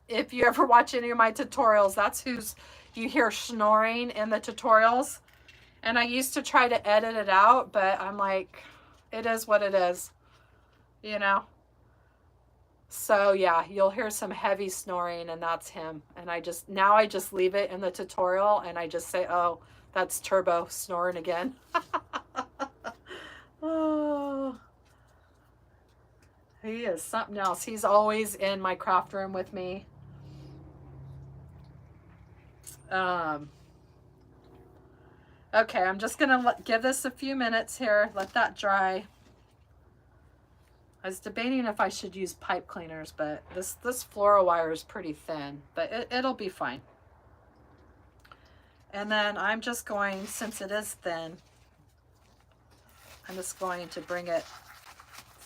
if you ever watch any of my tutorials, that's who's you hear snoring in the tutorials. And I used to try to edit it out, but I'm like, it is what it is, you know? So yeah, you'll hear some heavy snoring and that's him. And now I just leave it in the tutorial and I just say, oh, that's Turbo snoring again. Oh, he is something else. He's always in my craft room with me. Okay, I'm just gonna give this a few minutes here, let that dry. I was debating if I should use pipe cleaners, but this floral wire is pretty thin, but it'll be fine. And then I'm just going, since it is thin, I'm just going to bring it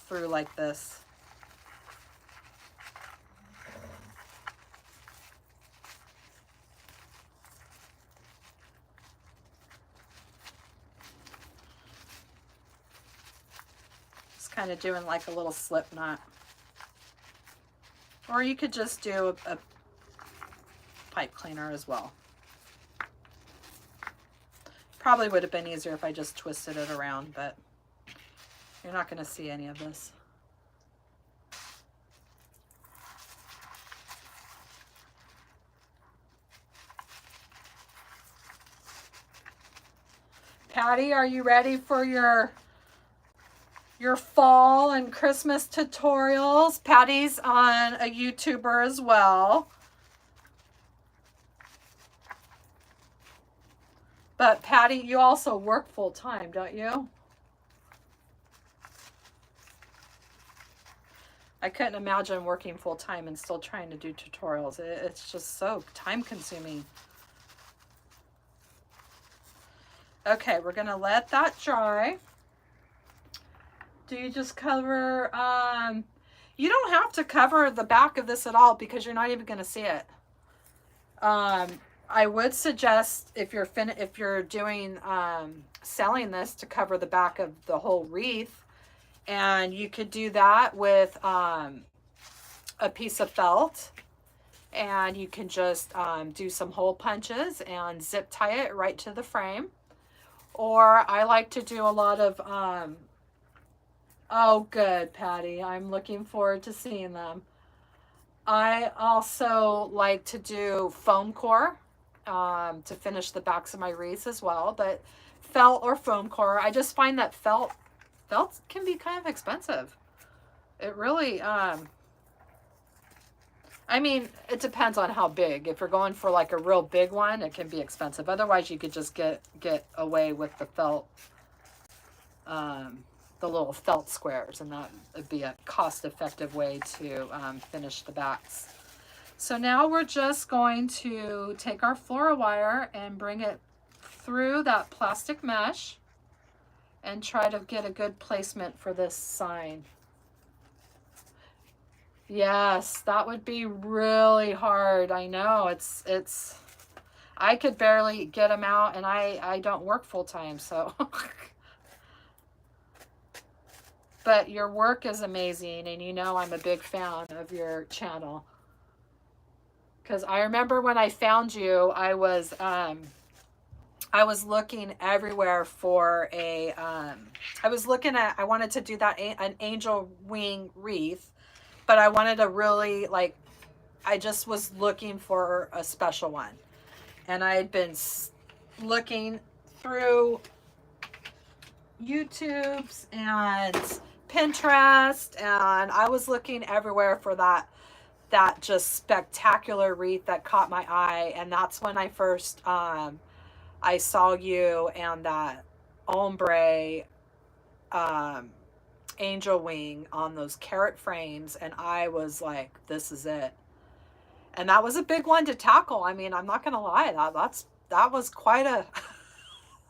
through like this. Kind of doing like a little slip knot. Or you could just do a pipe cleaner as well. Probably would have been easier if I just twisted it around, but you're not going to see any of this. Patty, are you ready for your fall and Christmas tutorials? Patty's on a YouTuber as well. But Patty, you also work full time, don't you? I couldn't imagine working full time and still trying to do tutorials. It's just so time consuming. Okay, we're gonna let that dry. Do you just cover, you don't have to cover the back of this at all because you're not even going to see it. I would suggest if you're doing, selling this, to cover the back of the whole wreath, and you could do that with, a piece of felt, and you can just, do some hole punches and zip tie it right to the frame. Or I like to do a lot of, oh, good, Patty. I'm looking forward to seeing them. I also like to do foam core to finish the backs of my wreaths as well, but felt or foam core, I just find that felt can be kind of expensive. It really, I mean, it depends on how big. If you're going for like a real big one, it can be expensive. Otherwise, you could just get away with the felt, the little felt squares, and that would be a cost-effective way to finish the backs. So now we're just going to take our floral wire and bring it through that plastic mesh and try to get a good placement for this sign. Yes, that would be really hard. I know, it's I could barely get them out, and I don't work full-time, so but your work is amazing, and you know I'm a big fan of your channel. Because I remember when I found you, I was looking everywhere for a, I wanted to do that, an angel wing wreath, but I wanted to really, like, I just was looking for a special one. And I had been looking through YouTube's and Pinterest, and I was looking everywhere for that just spectacular wreath that caught my eye. And that's when I first I saw you and that ombre angel wing on those carrot frames, and I was like, this is it. And that was a big one to tackle. I mean, I'm not going to lie. That was quite a,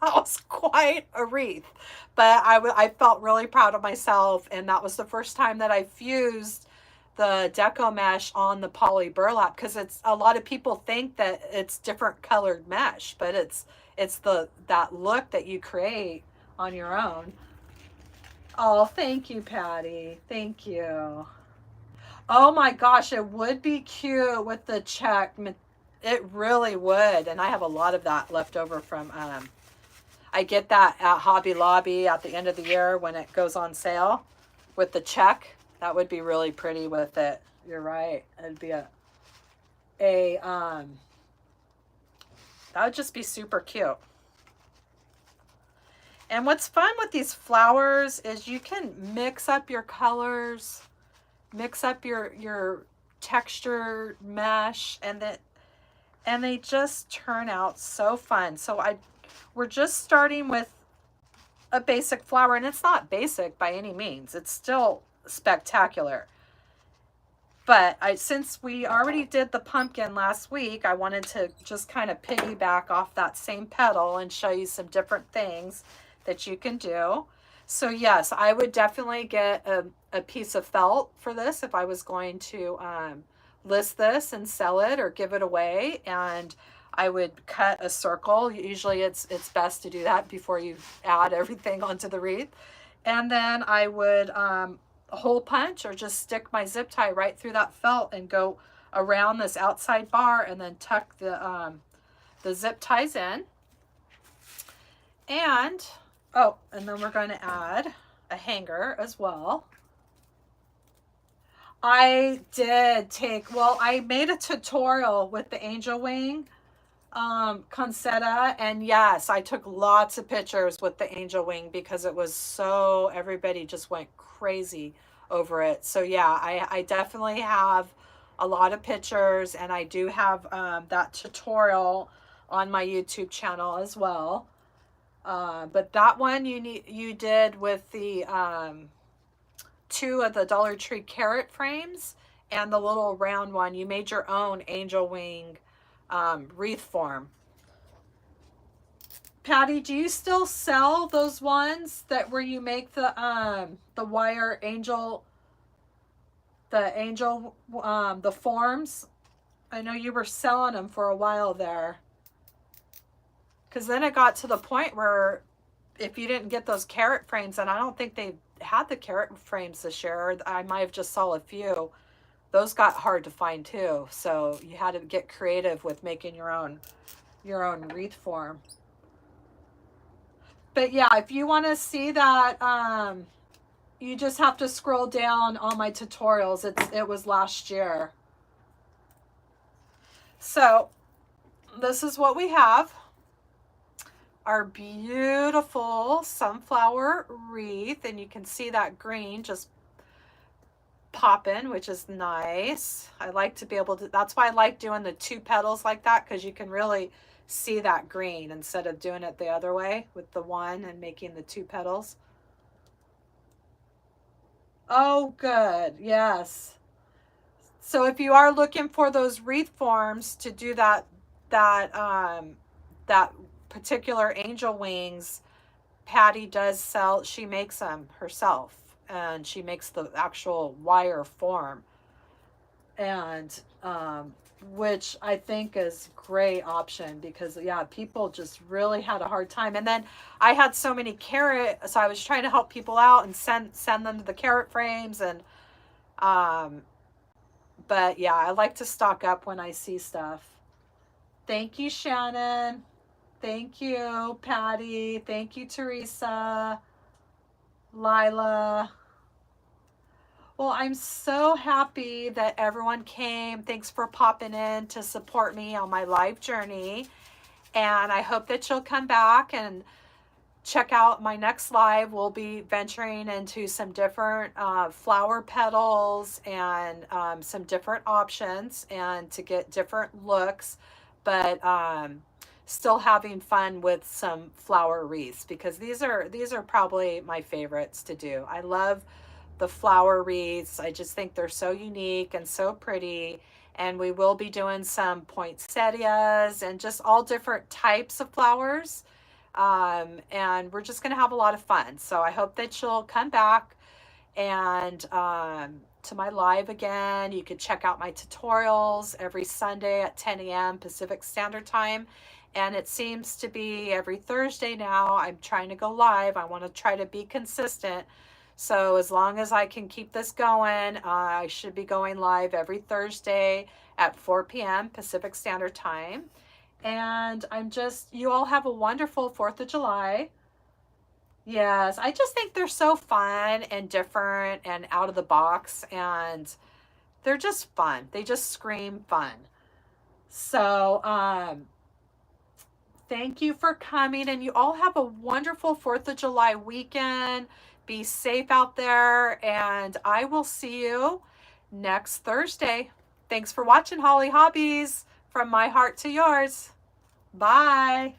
that was quite a wreath. But I felt really proud of myself. And that was the first time that I fused the deco mesh on the poly burlap, because it's, a lot of people think that it's different colored mesh, but it's that look that you create on your own. Oh, thank you, Patty. Thank you. Oh my gosh, it would be cute with the check. It really would. And I have a lot of that left over from, I get that at Hobby Lobby at the end of the year when it goes on sale with the check. That would be really pretty with it. You're right. It'd be that would just be super cute. And what's fun with these flowers is you can mix up your colors, mix up your texture mesh, and they just turn out so fun. So we're just starting with a basic flower, and it's not basic by any means. It's still spectacular. But since we already did the pumpkin last week, I wanted to just kind of piggyback off that same petal and show you some different things that you can do. So yes, I would definitely get a piece of felt for this if I was going to list this and sell it or give it away. And I would cut a circle. Usually it's best to do that before you add everything onto the wreath. And then I would hole punch or just stick my zip tie right through that felt and go around this outside bar and then tuck the zip ties in. And and then we're going to add a hanger as well. I made a tutorial with the angel wing Concetta, and yes, I took lots of pictures with the angel wing because it was so, everybody just went crazy over it. So yeah, I definitely have a lot of pictures, and I do have that tutorial on my YouTube channel as well. But that one you did with the 2 of the Dollar Tree carrot frames, and the little round one, you made your own angel wing wreath form. Patty, do you still sell those ones where you make the wire angel, the forms? I know you were selling them for a while there. Because then it got to the point where if you didn't get those carrot frames, and I don't think they had the carrot frames this year, I might have just saw a few. Those got hard to find too. So you had to get creative with making your own wreath form. But yeah, if you want to see that, you just have to scroll down on my tutorials. It was last year. So this is what we have. Our beautiful sunflower wreath, and you can see that green just popping, which is nice. I like to be able to, that's why I like doing the 2 petals like that, because you can really see that green instead of doing it the other way with the 1 and making the 2 petals. Oh, good. Yes. So if you are looking for those wreath forms to do that particular angel wings, Patty does sell, she makes them herself, and she makes the actual wire form, and which I think is a great option, because yeah, people just really had a hard time. And then I had so many carrot, so I was trying to help people out and send them to the carrot frames, and but yeah, I like to stock up when I see stuff. Thank you, Shannon. Thank you, Patty. Thank you, Teresa. Lila. Well, I'm so happy that everyone came. Thanks for popping in to support me on my life journey. And I hope that you'll come back and check out my next live. We'll be venturing into some different flower petals and some different options, and to get different looks, but still having fun with some flower wreaths, because these are probably my favorites to do. I love the flower wreaths. I just think they're so unique and so pretty, And we will be doing some poinsettias and just all different types of flowers. And we're just going to have a lot of fun. So I hope that you'll come back and to my live again. You can check out my tutorials every Sunday at 10 a.m. Pacific Standard Time. And it seems to be every Thursday now. I'm trying to go live. I want to try to be consistent. So as long as I can keep this going, I should be going live every Thursday at 4 p.m. Pacific Standard Time. And you all have a wonderful 4th of July. Yes, I just think they're so fun and different and out of the box, and they're just fun. They just scream fun. So, thank you for coming, and you all have a wonderful 4th of July weekend. Be safe out there, and I will see you next Thursday. Thanks for watching, Hollie Hobbies, from my heart to yours. Bye.